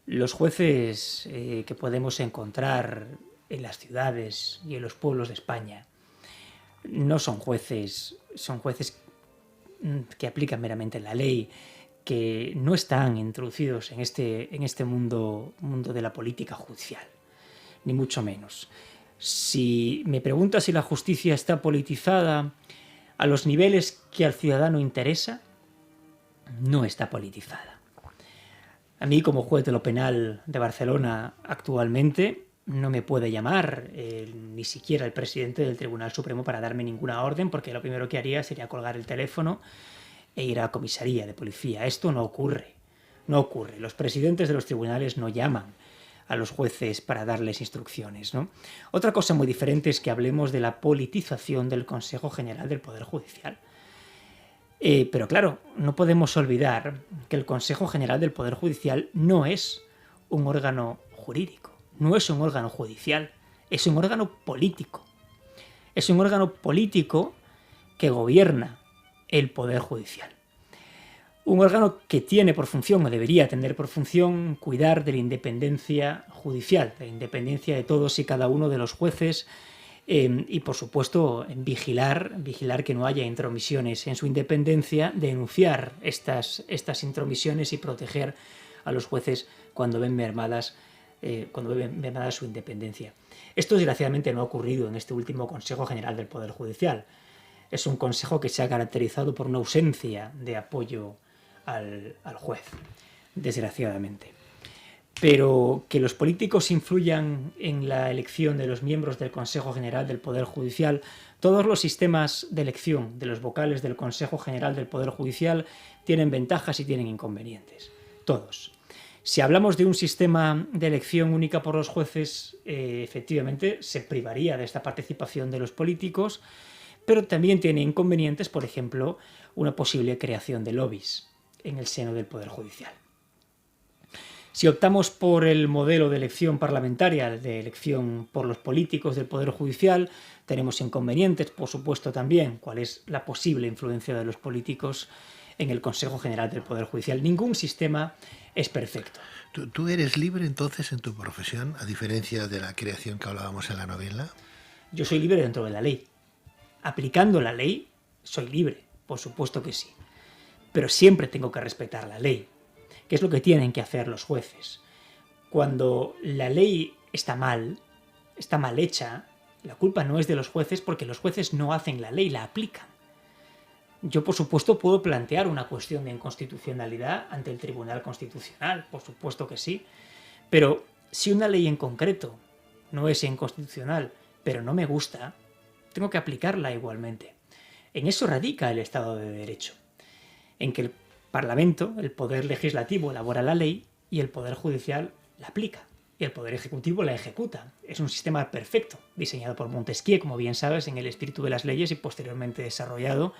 Los jueces que podemos encontrar en las ciudades y en los pueblos de España no son jueces, son jueces que aplican meramente la ley, que no están introducidos en este mundo de la política judicial, ni mucho menos. Si me preguntas si la justicia está politizada a los niveles que al ciudadano interesa, no está politizada. A mí, como juez de lo penal de Barcelona actualmente, no me puede llamar ni siquiera el presidente del Tribunal Supremo para darme ninguna orden, porque lo primero que haría sería colgar el teléfono e ir a la comisaría de policía. Esto no ocurre. No ocurre. Los presidentes de los tribunales no llaman a los jueces para darles instrucciones, ¿no? Otra cosa muy diferente es que hablemos de la politización del Consejo General del Poder Judicial. Pero claro, no podemos olvidar que el Consejo General del Poder Judicial no es un órgano jurídico, no es un órgano judicial, es un órgano político. Es un órgano político que gobierna el Poder Judicial. Un órgano que tiene por función, o debería tener por función, cuidar de la independencia judicial, de la independencia de todos y cada uno de los jueces y, por supuesto, vigilar que no haya intromisiones en su independencia, denunciar estas intromisiones y proteger a los jueces cuando ven mermada su independencia. Esto, desgraciadamente, no ha ocurrido en este último Consejo General del Poder Judicial. Es un consejo que se ha caracterizado por una ausencia de apoyo al juez, desgraciadamente. Pero que los políticos influyan en la elección de los miembros del Consejo General del Poder Judicial, todos los sistemas de elección de los vocales del Consejo General del Poder Judicial tienen ventajas y tienen inconvenientes. Todos. Si hablamos de un sistema de elección única por los jueces, efectivamente se privaría de esta participación de los políticos, pero también tiene inconvenientes, por ejemplo, una posible creación de lobbies en el seno del Poder Judicial. Si optamos por el modelo de elección parlamentaria, de elección por los políticos del Poder Judicial, tenemos inconvenientes, por supuesto, también. ¿Cuál es la posible influencia de los políticos en el Consejo General del Poder Judicial? Ningún sistema es perfecto. ¿Tú eres libre entonces en tu profesión, a diferencia de la creación que hablábamos en la novela? Yo soy libre dentro de la ley. Aplicando la ley, soy libre, por supuesto que sí. Pero siempre tengo que respetar la ley, que es lo que tienen que hacer los jueces. Cuando la ley está mal hecha, la culpa no es de los jueces, porque los jueces no hacen la ley, la aplican. Yo, por supuesto, puedo plantear una cuestión de inconstitucionalidad ante el Tribunal Constitucional, por supuesto que sí, pero si una ley en concreto no es inconstitucional, pero no me gusta, tengo que aplicarla igualmente. En eso radica el Estado de Derecho, en que el Parlamento, el Poder Legislativo, elabora la ley y el Poder Judicial la aplica, y el Poder Ejecutivo la ejecuta. Es un sistema perfecto, diseñado por Montesquieu, como bien sabes, en el espíritu de las leyes y posteriormente desarrollado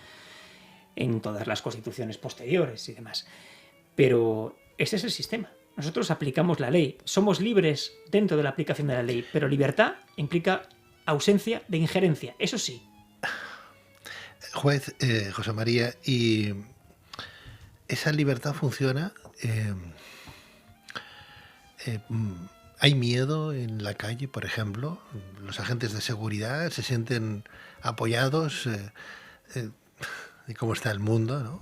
en todas las constituciones posteriores y demás. Pero ese es el sistema. Nosotros aplicamos la ley. Somos libres dentro de la aplicación de la ley, pero libertad implica ausencia de injerencia. Eso sí. Juez José María, ¿y esa libertad funciona? ¿Hay miedo en la calle, por ejemplo? ¿Los agentes de seguridad se sienten apoyados? De cómo está el mundo, ¿no?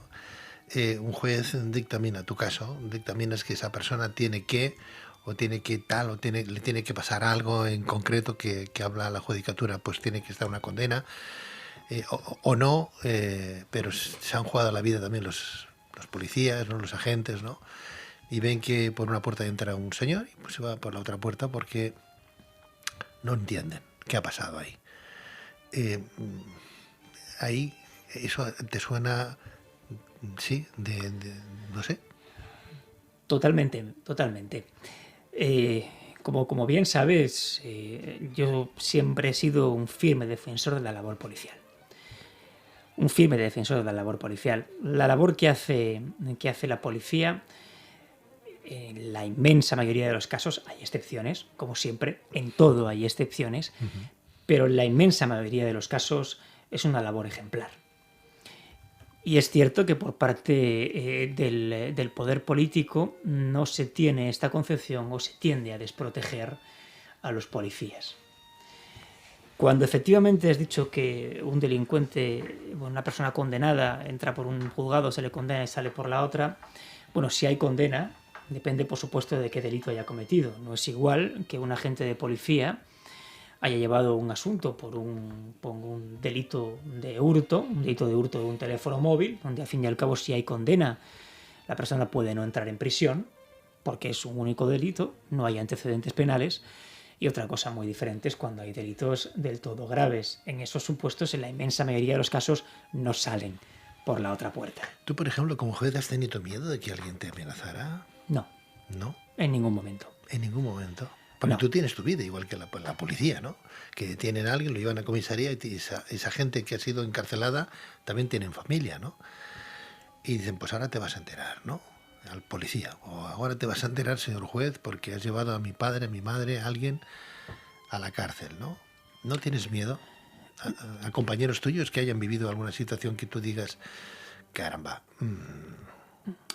Un juez dictamina, tu caso, dictaminas que esa persona tiene que, o tiene que tal, o le tiene que pasar algo en concreto que habla la judicatura, pues tiene que estar una condena, o no, pero se han jugado la vida también los policías, ¿no? Los agentes, ¿no? Y ven que por una puerta entra un señor y pues se va por la otra puerta porque no entienden qué ha pasado ahí. Ahí eso te suena, sí, no sé. Totalmente. Como bien sabes, yo siempre he sido un firme defensor de la labor policial. un firme defensor de la labor policial. La labor que hace la policía, en la inmensa mayoría de los casos, hay excepciones, como siempre, en todo hay excepciones, pero en la inmensa mayoría de los casos es una labor ejemplar. Y es cierto que por parte del poder político no se tiene esta concepción o se tiende a desproteger a los policías. Cuando efectivamente has dicho que un delincuente, una persona condenada, entra por un juzgado, se le condena y sale por la otra, bueno, si hay condena, depende por supuesto de qué delito haya cometido. No es igual que un agente de policía haya llevado un asunto por un delito de hurto de un teléfono móvil, donde al fin y al cabo si hay condena, la persona puede no entrar en prisión, porque es un único delito, no hay antecedentes penales. Y otra cosa muy diferente es cuando hay delitos del todo graves. En esos supuestos, en la inmensa mayoría de los casos, no salen por la otra puerta. ¿Tú, por ejemplo, como juez, has tenido miedo de que alguien te amenazara? No. ¿No? En ningún momento. En ningún momento. Porque No. tú tienes tu vida, igual que la policía, ¿no? Que detienen a alguien, lo llevan a comisaría y esa gente que ha sido encarcelada también tienen familia, ¿no? Y dicen, pues ahora te vas a enterar, ¿no? Al policía. O ahora te vas a enterar, señor juez, porque has llevado a mi padre, a mi madre, a alguien a la cárcel, ¿no? ¿No tienes miedo a compañeros tuyos que hayan vivido alguna situación que tú digas, caramba?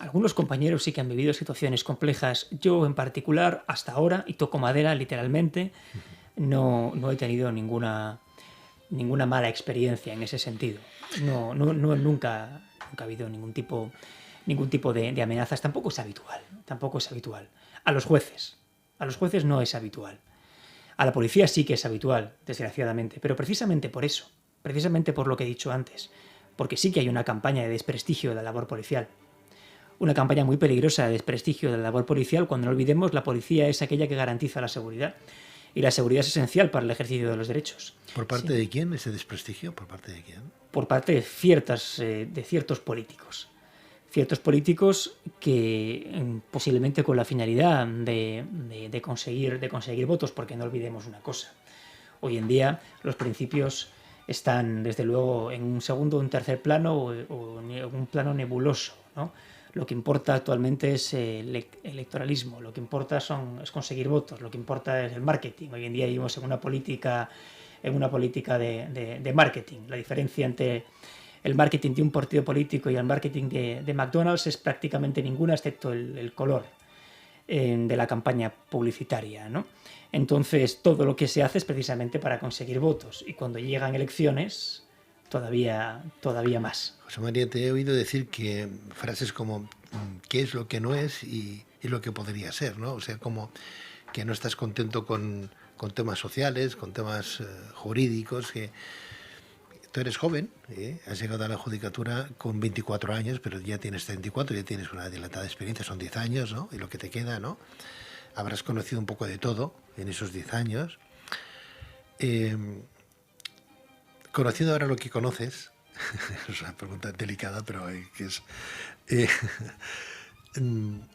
Algunos compañeros sí que han vivido situaciones complejas. Yo en particular, hasta ahora, y toco madera literalmente, no he tenido ninguna mala experiencia en ese sentido. Nunca ha habido ningún tipo de amenazas. Tampoco es habitual. A los jueces no es habitual. A la policía sí que es habitual, desgraciadamente, pero precisamente por eso, precisamente por lo que he dicho antes, porque sí que hay una campaña de desprestigio de la labor policial. Una campaña muy peligrosa de desprestigio de la labor policial. Cuando no olvidemos, la policía es aquella que garantiza la seguridad. Y la seguridad es esencial para el ejercicio de los derechos. ¿Por parte de quién ese desprestigio? ¿Por parte de quién? Por parte de ciertos políticos. Ciertos políticos que posiblemente con la finalidad de conseguir votos, porque no olvidemos una cosa. Hoy en día los principios están, desde luego, en un segundo o un tercer plano o en un plano nebuloso, ¿no? Lo que importa actualmente es el electoralismo, lo que importa es conseguir votos, lo que importa es el marketing. Hoy en día vivimos en una política de marketing. La diferencia entre el marketing de un partido político y el marketing de McDonald's es prácticamente ninguna, excepto el color de la campaña publicitaria, ¿no? Entonces, todo lo que se hace es precisamente para conseguir votos. Y cuando llegan elecciones, todavía más. José María, te he oído decir que frases como qué es lo que no es y lo que podría ser, ¿no? O sea, como que no estás contento con temas sociales, con temas jurídicos, que tú eres joven, has llegado a la judicatura con 24 años, pero ya tienes 34, ya tienes una dilatada experiencia, son 10 años, ¿no? Y lo que te queda, ¿no? Habrás conocido un poco de todo en esos 10 años. Conociendo ahora lo que conoces, es una pregunta delicada, pero que es...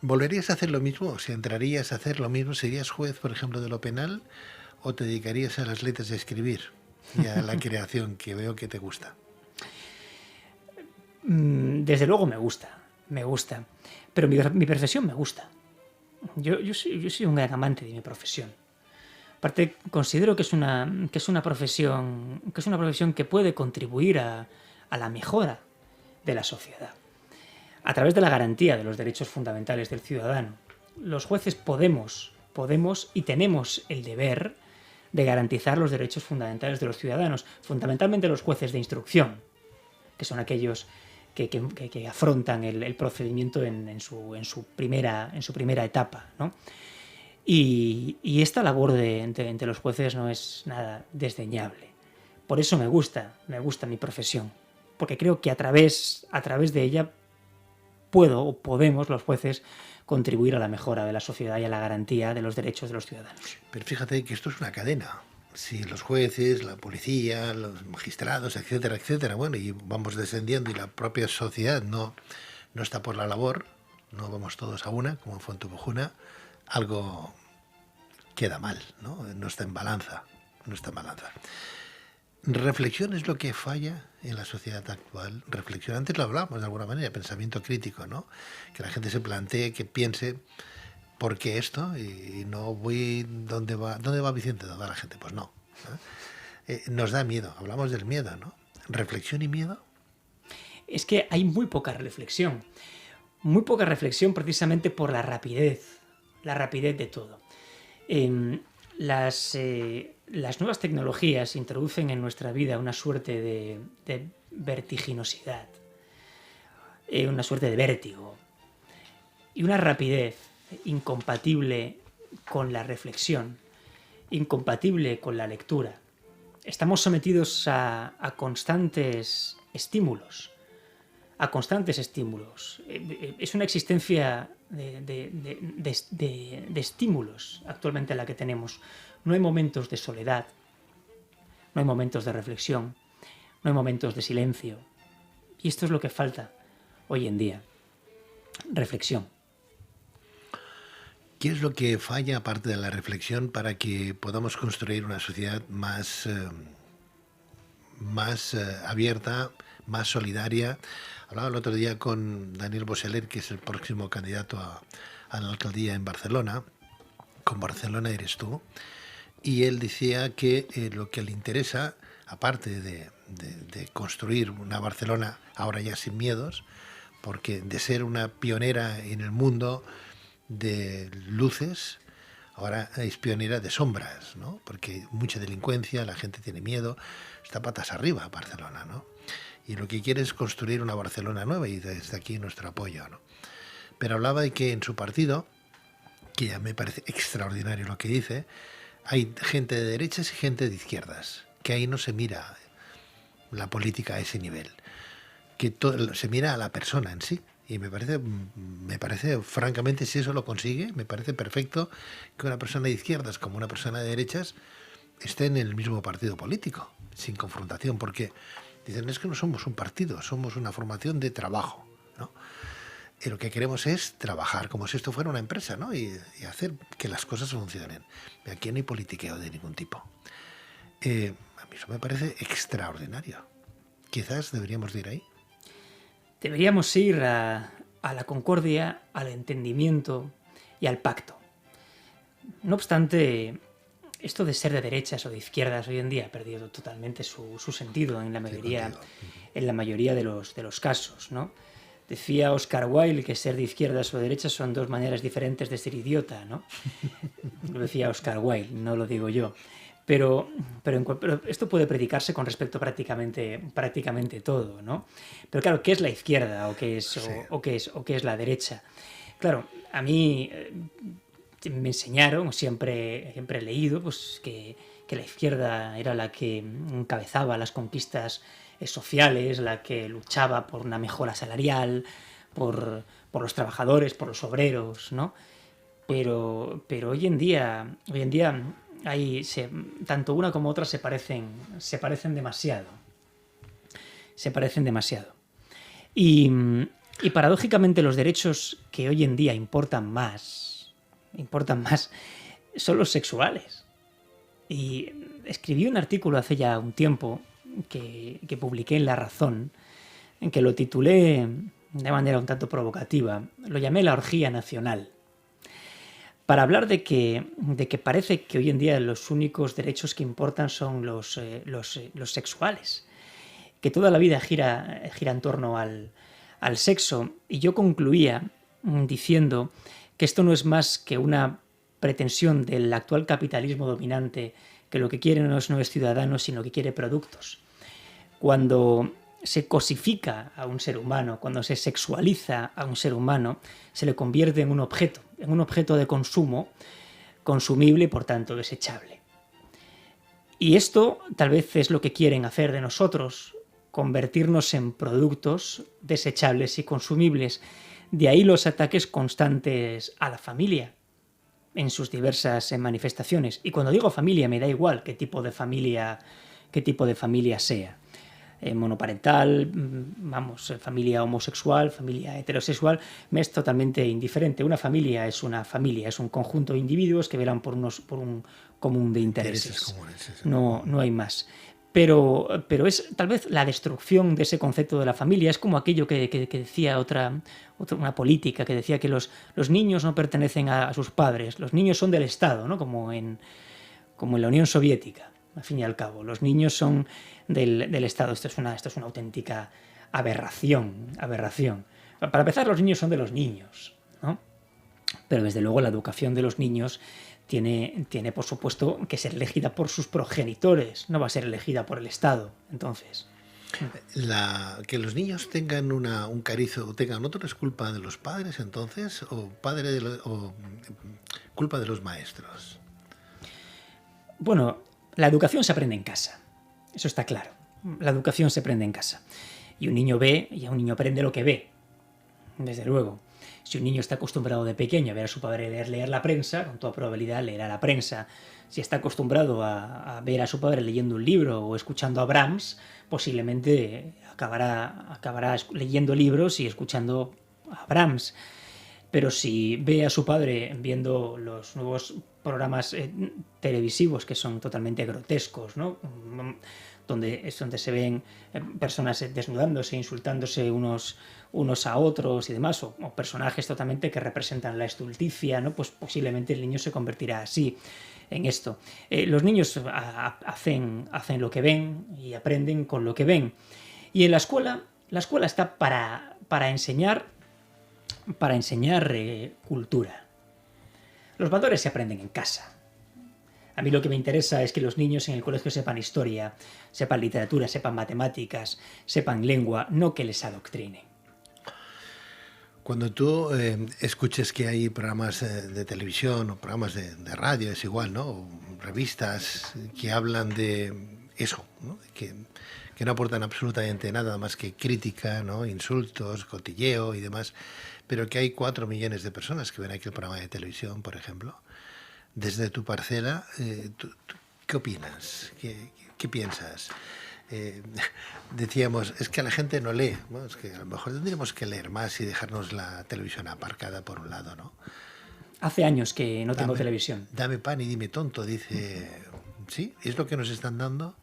¿volverías a hacer lo mismo? O sea, ¿entrarías a hacer lo mismo? ¿Serías juez, por ejemplo, de lo penal? ¿O te dedicarías a las letras de escribir y a la creación, que veo que te gusta? Desde luego me gusta. Pero mi profesión me gusta. Yo soy un gran amante de mi profesión. Aparte, considero que es una profesión que puede contribuir a la mejora de la sociedad. A través de la garantía de los derechos fundamentales del ciudadano. Los jueces podemos y tenemos el deber de garantizar los derechos fundamentales de los ciudadanos, fundamentalmente los jueces de instrucción, que son aquellos que afrontan el procedimiento en su primera etapa, ¿no? Y esta labor de los jueces no es nada desdeñable. Por eso me gusta mi profesión, porque creo que a través de ella podemos los jueces contribuir a la mejora de la sociedad y a la garantía de los derechos de los ciudadanos. Pero fíjate que esto es una cadena. Si los jueces, la policía, los magistrados, etcétera, etcétera, bueno, y vamos descendiendo y la propia sociedad no está por la labor, no vamos todos a una, como en Fontubujuna, algo queda mal, ¿no? No está en balanza. Reflexión es lo que falla en la sociedad actual. Reflexión, antes lo hablamos de alguna manera, pensamiento crítico, ¿no? Que la gente se plantee, que piense, ¿por qué esto? Y no voy, ¿dónde va Vicente? ¿Dónde va la gente? Pues no. Nos da miedo, hablamos del miedo, ¿no? ¿Reflexión y miedo? Es que hay muy poca reflexión precisamente por la rapidez de todo. Las nuevas tecnologías introducen en nuestra vida una suerte de vertiginosidad, una suerte de vértigo y una rapidez incompatible con la reflexión, incompatible con la lectura. Estamos sometidos a constantes estímulos. Es una existencia de estímulos actualmente la que tenemos. No hay momentos de soledad, no hay momentos de reflexión, no hay momentos de silencio. Y esto es lo que falta hoy en día. Reflexión. ¿Qué es lo que falla, aparte de la reflexión, para que podamos construir una sociedad más abierta, más solidaria? Hablaba el otro día con Daniel Boseler, que es el próximo candidato a la alcaldía en Barcelona. Con Barcelona eres tú. Y él decía que lo que le interesa, aparte de construir una Barcelona ahora ya sin miedos, porque de ser una pionera en el mundo de luces, ahora es pionera de sombras, ¿no? Porque mucha delincuencia, la gente tiene miedo, está patas arriba Barcelona, ¿no? Y lo que quiere es construir una Barcelona nueva, y desde aquí nuestro apoyo, ¿no? Pero hablaba de que en su partido, que ya me parece extraordinario lo que dice, hay gente de derechas y gente de izquierdas, que ahí no se mira la política a ese nivel, que se mira a la persona en sí. Y me parece, francamente, si eso lo consigue, me parece perfecto que una persona de izquierdas como una persona de derechas esté en el mismo partido político, sin confrontación, porque dicen, es que no somos un partido, somos una formación de trabajo, ¿no? Y lo que queremos es trabajar como si esto fuera una empresa, ¿no? Y hacer que las cosas funcionen. Aquí no hay politiqueo de ningún tipo. A mí eso me parece extraordinario. Quizás deberíamos de ir ahí. Deberíamos ir a la concordia, al entendimiento y al pacto. No obstante, esto de ser de derechas o de izquierdas hoy en día ha perdido totalmente su sentido en la mayoría de los casos, ¿no? Decía Oscar Wilde que ser de izquierdas o de derechas son dos maneras diferentes de ser idiota, ¿no? Lo decía Oscar Wilde, no lo digo yo. Pero esto puede predicarse con respecto a prácticamente todo, ¿no? Pero claro, ¿qué es la izquierda o qué es la derecha? Claro, a mí me enseñaron, siempre he leído, pues que la izquierda era la que encabezaba las conquistas sociales, la que luchaba por una mejora salarial, por los trabajadores, por los obreros, ¿no? Pero hoy en día tanto una como otra se parecen demasiado. Y paradójicamente los derechos que hoy en día importan más son los sexuales. Y escribí un artículo hace ya un tiempo que publiqué en La Razón, en que lo titulé de manera un tanto provocativa, lo llamé La orgía nacional, para hablar de que parece que hoy en día los únicos derechos que importan son los sexuales, que toda la vida gira en torno al sexo. Y yo concluía diciendo que esto no es más que una pretensión del actual capitalismo dominante, que lo que quiere no es ciudadanos, sino que quiere productos. Cuando se cosifica a un ser humano, cuando se sexualiza a un ser humano, se le convierte en un objeto de consumo, consumible y por tanto desechable. Y esto tal vez es lo que quieren hacer de nosotros, convertirnos en productos desechables y consumibles. De ahí los ataques constantes a la familia en sus diversas manifestaciones. Y cuando digo familia, me da igual qué tipo de familia sea. Monoparental, familia homosexual, familia heterosexual, me es totalmente indiferente. Una familia es un conjunto de individuos que velan por un común de intereses. Comunes, sí. No hay más. pero es tal vez la destrucción de ese concepto de la familia. Es como aquello que decía una política que decía que los niños no pertenecen a sus padres, los niños son del Estado, ¿no? Como en la Unión Soviética, al fin y al cabo. Los niños son del Estado. Esto es una auténtica aberración. Para empezar, los niños son de los niños, ¿no? Pero desde luego la educación de los niños tiene por supuesto que ser elegida por sus progenitores, no va a ser elegida por el Estado. Entonces, Que los niños tengan un cariz o tengan otro es culpa de los padres, entonces, o culpa de los maestros. bueno, la educación se aprende en casa, eso está claro. La educación se aprende en casa. Y un niño ve, y un niño aprende lo que ve, desde luego. Si un niño está acostumbrado de pequeño a ver a su padre leer la prensa, con toda probabilidad leerá la prensa. Si está acostumbrado a ver a su padre leyendo un libro o escuchando a Brahms, posiblemente acabará leyendo libros y escuchando a Brahms. Pero si ve a su padre viendo los nuevos programas televisivos que son totalmente grotescos, ¿no? donde se ven personas desnudándose, insultándose unos a otros y demás, o personajes totalmente que representan la estulticia, ¿no? Pues posiblemente el niño se convertirá así en esto. Los niños hacen lo que ven y aprenden con lo que ven. Y en la escuela está para enseñar cultura. Los valores se aprenden en casa. A mí lo que me interesa es que los niños en el colegio sepan historia, sepan literatura, sepan matemáticas, sepan lengua, no que les adoctrinen. Cuando tú escuches que hay programas de televisión o programas de radio, es igual, ¿no? O revistas que hablan de eso, ¿no? Que no aportan absolutamente nada más que crítica, ¿no? Insultos, cotilleo y demás, pero que hay 4 millones de personas que ven aquel programa de televisión, por ejemplo. Desde tu parcela, ¿qué opinas? ¿Qué piensas? Decíamos, es que la gente no lee. Bueno, es que a lo mejor tendríamos que leer más y dejarnos la televisión aparcada por un lado, ¿no? Hace años que no tengo televisión. Dame pan y dime tonto, dice. ¿Sí? ¿Es lo que nos están dando?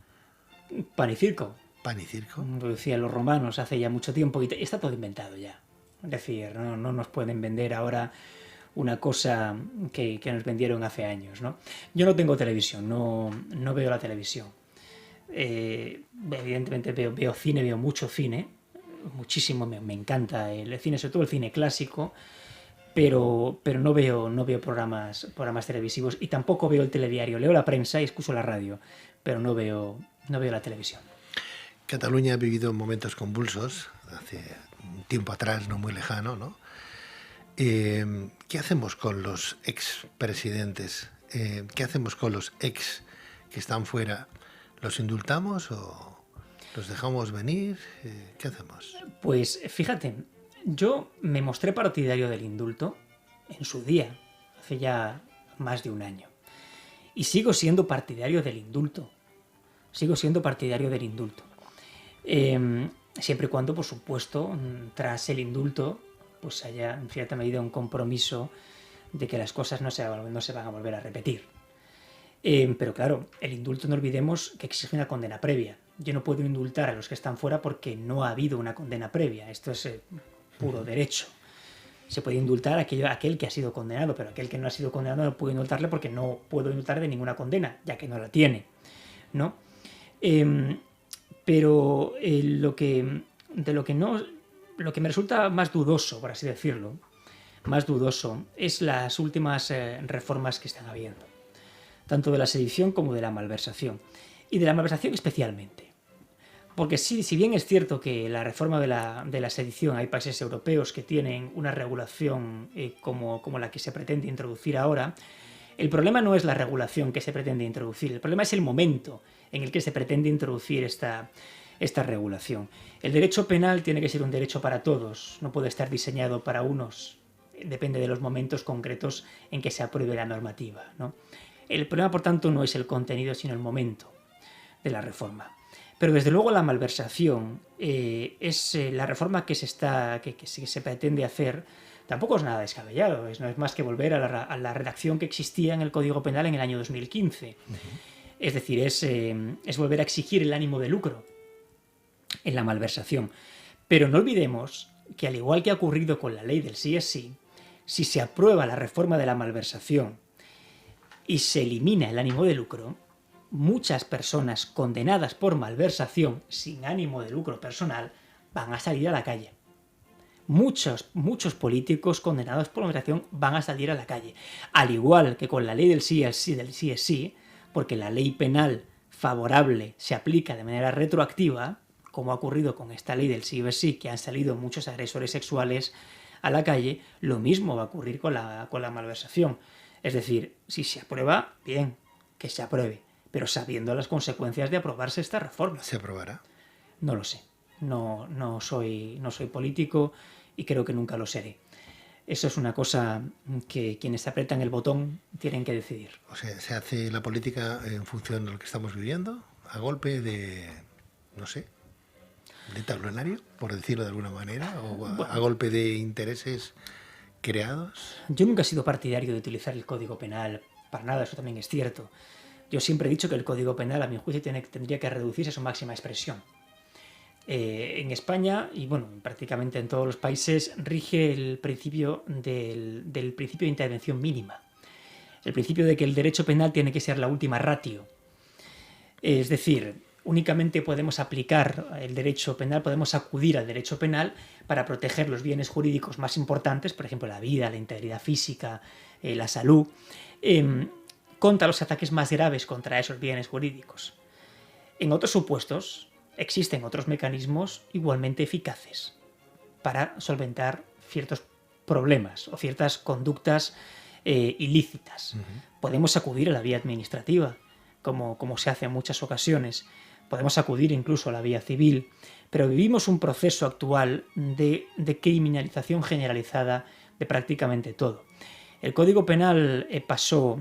Pan y circo. Pan y circo. Lo decían los romanos hace ya mucho tiempo y está todo inventado ya. Es decir, no nos pueden vender ahora una cosa que nos vendieron hace años, ¿no? Yo no tengo televisión, no veo la televisión. Evidentemente veo cine, veo mucho cine, muchísimo, me encanta el cine, sobre todo el cine clásico, pero no veo programas televisivos y tampoco veo el telediario. Leo la prensa y escucho la radio, pero no veo la televisión. Cataluña ha vivido momentos convulsos hace un tiempo atrás, no muy lejano, ¿no? ¿Qué hacemos con los expresidentes? ¿Qué hacemos con los ex que están fuera? ¿Los indultamos o los dejamos venir? ¿Qué hacemos? Pues fíjate, yo me mostré partidario del indulto en su día, hace ya más de un año. Y sigo siendo partidario del indulto. Siempre y cuando, por supuesto, tras el indulto, pues haya en cierta medida un compromiso de que las cosas no se van a volver a repetir. Pero claro, el indulto no olvidemos que exige una condena previa. Yo no puedo indultar a los que están fuera porque no ha habido una condena previa. Esto es puro derecho. Se puede indultar a aquel que ha sido condenado, pero aquel que no ha sido condenado no puedo indultarle porque no puedo indultar de ninguna condena, ya que no la tiene, ¿no? Pero lo que me resulta más dudoso, por así decirlo, es las últimas reformas que están habiendo, tanto de la sedición como de la malversación, y de la malversación especialmente. Porque si bien es cierto que la reforma de la sedición, hay países europeos que tienen una regulación como la que se pretende introducir ahora, el problema no es la regulación que se pretende introducir, el problema es el momento en el que se pretende introducir esta regulación. El derecho penal tiene que ser un derecho para todos, no puede estar diseñado para unos, depende de los momentos concretos en que se apruebe la normativa, ¿no? El problema, por tanto, no es el contenido, sino el momento de la reforma. Pero desde luego la malversación es la reforma que se pretende hacer. Tampoco es nada descabellado, no es más que volver a la redacción que existía en el Código Penal en el año 2015. Es decir, es volver a exigir el ánimo de lucro en la malversación. Pero no olvidemos que, al igual que ha ocurrido con la ley del sí es sí, si se aprueba la reforma de la malversación y se elimina el ánimo de lucro, muchas personas condenadas por malversación sin ánimo de lucro personal van a salir a la calle. Muchos políticos condenados por malversación van a salir a la calle. Al igual que con la ley del sí es sí, porque la ley penal favorable se aplica de manera retroactiva, como ha ocurrido con esta ley del sí es sí, que han salido muchos agresores sexuales a la calle, lo mismo va a ocurrir con la malversación. Es decir, si se aprueba, bien, que se apruebe, pero sabiendo las consecuencias de aprobarse esta reforma. ¿Se aprobará? No lo sé. No soy político y creo que nunca lo seré. Eso es una cosa que quienes apretan el botón tienen que decidir. O sea, ¿se hace la política en función de lo que estamos viviendo? ¿A golpe de, no sé, de tablonario, por decirlo de alguna manera? ¿O a golpe de intereses creados? Yo nunca he sido partidario de utilizar el Código Penal para nada, eso también es cierto. Yo siempre he dicho que el Código Penal, a mi juicio, tendría que reducirse a su máxima expresión. En España, y bueno, prácticamente en todos los países, rige el principio del principio de intervención mínima. El principio de que el derecho penal tiene que ser la última ratio. Es decir, únicamente podemos aplicar el derecho penal, podemos acudir al derecho penal para proteger los bienes jurídicos más importantes, por ejemplo, la vida, la integridad física, la salud, contra los ataques más graves contra esos bienes jurídicos. En otros supuestos, existen otros mecanismos igualmente eficaces para solventar ciertos problemas o ciertas conductas ilícitas. Podemos acudir a la vía administrativa, como se hace en muchas ocasiones. Podemos acudir incluso a la vía civil, pero vivimos un proceso actual de criminalización generalizada de prácticamente todo. El Código Penal pasó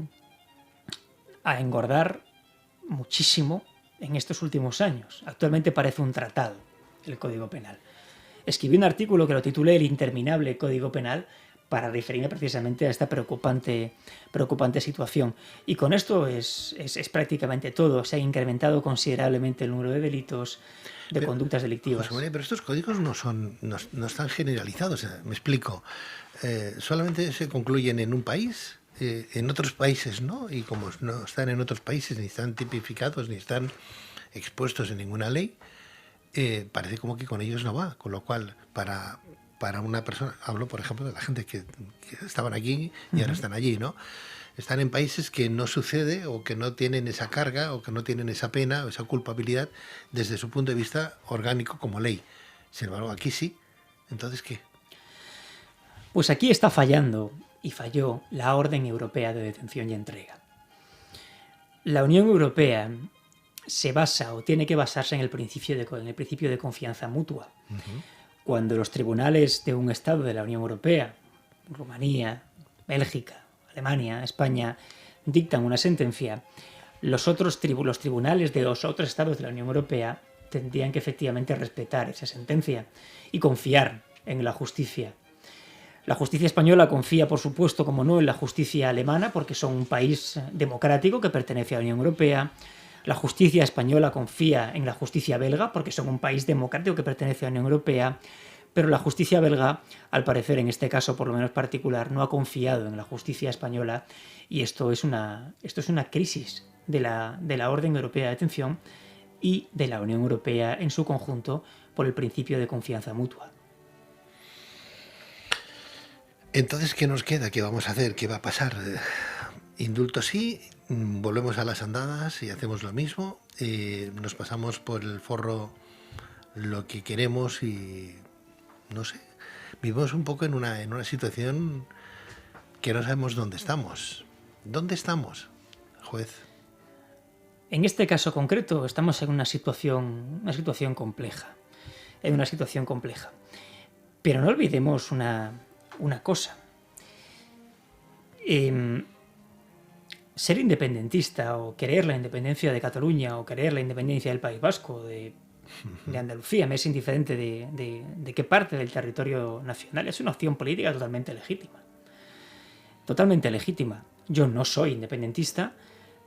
a engordar muchísimo en estos últimos años. Actualmente parece un tratado el Código Penal. Escribí un artículo que lo titulé El interminable Código Penal para referirme precisamente a esta preocupante situación. Y con esto es prácticamente todo. Se ha incrementado considerablemente el número de delitos, de conductas delictivas. José María, pero estos códigos no están generalizados. Me explico. Solamente se concluyen en un país. En otros países no, y como no están en otros países, ni están tipificados, ni están expuestos en ninguna ley, parece como que con ellos no va, con lo cual para una persona, hablo por ejemplo de la gente que estaban aquí y ahora están allí, ¿no? Están en países que no sucede o que no tienen esa carga o que no tienen esa pena o esa culpabilidad desde su punto de vista orgánico como ley. Sin embargo, aquí sí. Entonces, ¿qué? Pues aquí está fallando y falló la Orden Europea de Detención y Entrega. La Unión Europea se basa o tiene que basarse en el principio de confianza mutua. Cuando los tribunales de un Estado de la Unión Europea, Rumanía, Bélgica, Alemania, España, dictan una sentencia, los tribunales de los otros Estados de la Unión Europea tendrían que efectivamente respetar esa sentencia y confiar en la justicia. La justicia española confía, por supuesto, como no, en la justicia alemana, porque son un país democrático que pertenece a la Unión Europea. La justicia española confía en la justicia belga, porque son un país democrático que pertenece a la Unión Europea. Pero la justicia belga, al parecer, en este caso por lo menos particular, no ha confiado en la justicia española. Y esto es una crisis de la Orden Europea de Detención y de la Unión Europea en su conjunto por el principio de confianza mutua. Entonces, ¿qué nos queda? ¿Qué vamos a hacer? ¿Qué va a pasar? Indulto sí, volvemos a las andadas y hacemos lo mismo. Nos pasamos por el forro lo que queremos y no sé. Vivimos un poco en una situación que no sabemos dónde estamos. ¿Dónde estamos, juez? En este caso concreto estamos en una situación compleja. En una situación compleja. Pero no olvidemos una cosa. Ser independentista o querer la independencia de Cataluña o querer la independencia del País Vasco, de Andalucía, me es indiferente de qué parte del territorio nacional, es una opción política totalmente legítima. Totalmente legítima. Yo no soy independentista,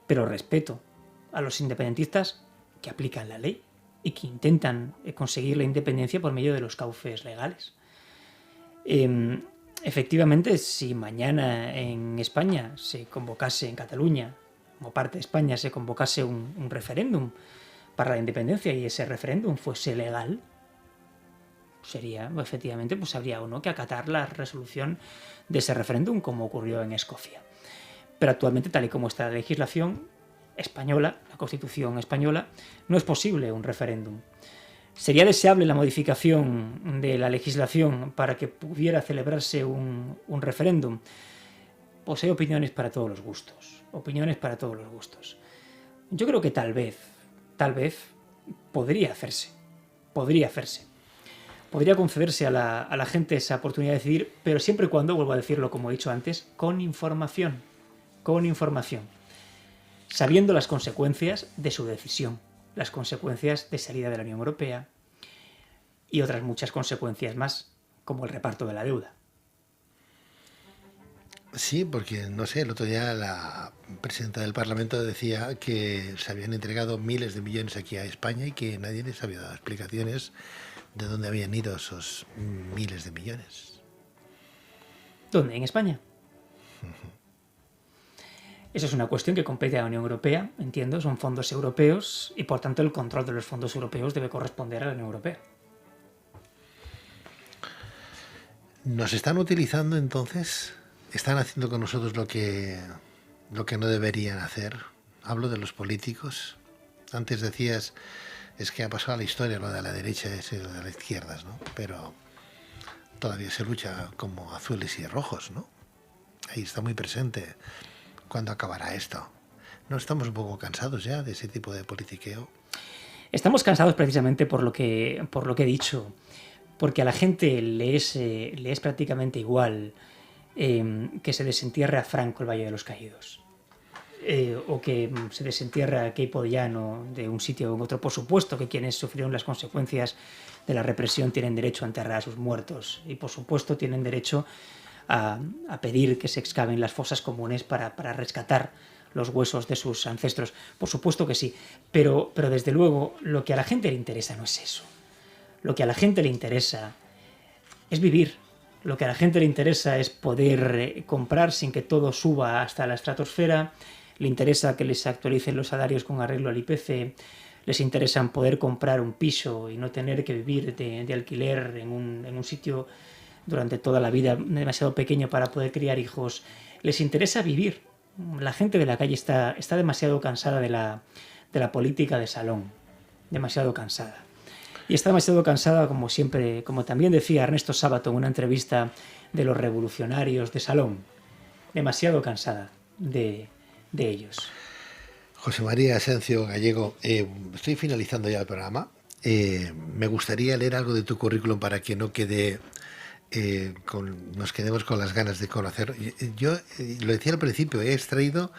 pero respeto a los independentistas que aplican la ley y que intentan conseguir la independencia por medio de los cauces legales. Efectivamente, si mañana en España se convocase, en Cataluña, como parte de España, se convocase un referéndum para la independencia y ese referéndum fuese legal, sería, efectivamente, pues habría uno que acatar la resolución de ese referéndum, como ocurrió en Escocia. Pero actualmente, tal y como está la legislación española, la Constitución española, no es posible un referéndum. ¿Sería deseable la modificación de la legislación para que pudiera celebrarse un referéndum? Pues hay opiniones para todos los gustos. Opiniones para todos los gustos. Yo creo que tal vez podría hacerse. Podría hacerse. Podría concederse a la gente esa oportunidad de decidir, pero siempre y cuando, vuelvo a decirlo como he dicho antes, con información. Con información. Sabiendo las consecuencias de su decisión. Las consecuencias de salida de la Unión Europea y otras muchas consecuencias más, como el reparto de la deuda. Sí, porque, no sé, el otro día la presidenta del Parlamento decía que se habían entregado miles de millones aquí a España y que nadie les había dado explicaciones de dónde habían ido esos miles de millones. ¿Dónde? ¿En España? Eso es una cuestión que compete a la Unión Europea, entiendo, son fondos europeos y por tanto el control de los fondos europeos debe corresponder a la Unión Europea. ¿Nos están utilizando entonces? ¿Están haciendo con nosotros lo que no deberían hacer? Hablo de los políticos. Antes decías, es que ha pasado a la historia lo de la derecha y lo de las izquierdas, ¿no? Pero todavía se lucha como azules y rojos, ¿no? Ahí está muy presente. ¿Cuándo acabará esto? ¿No estamos un poco cansados ya de ese tipo de politiqueo? Estamos cansados precisamente por lo que he dicho, porque a la gente le es prácticamente igual que se desentierre a Franco el Valle de los Caídos, o que se desentierre a Queipo de Llano de un sitio o en otro. Por supuesto que quienes sufrieron las consecuencias de la represión tienen derecho a enterrar a sus muertos y por supuesto tienen derecho a pedir que se excaven las fosas comunes para rescatar los huesos de sus ancestros. Por supuesto que sí, pero desde luego lo que a la gente le interesa no es eso. Lo que a la gente le interesa es vivir. Lo que a la gente le interesa es poder comprar sin que todo suba hasta la estratosfera. Le interesa que les actualicen los salarios con arreglo al IPC. Les interesa poder comprar un piso y no tener que vivir de alquiler en un sitio durante toda la vida demasiado pequeño para poder criar hijos. Les interesa vivir. La gente de la calle está demasiado cansada de la política de salón. Demasiado cansada. Y está demasiado cansada, como siempre, como también decía Ernesto Sábato en una entrevista, de los revolucionarios de salón. Demasiado cansada de ellos. José María Asencio Gallego, estoy finalizando ya el programa. Me gustaría leer algo de tu currículum para que no quede... nos quedemos con las ganas de conocer. Yo lo decía al principio, he extraído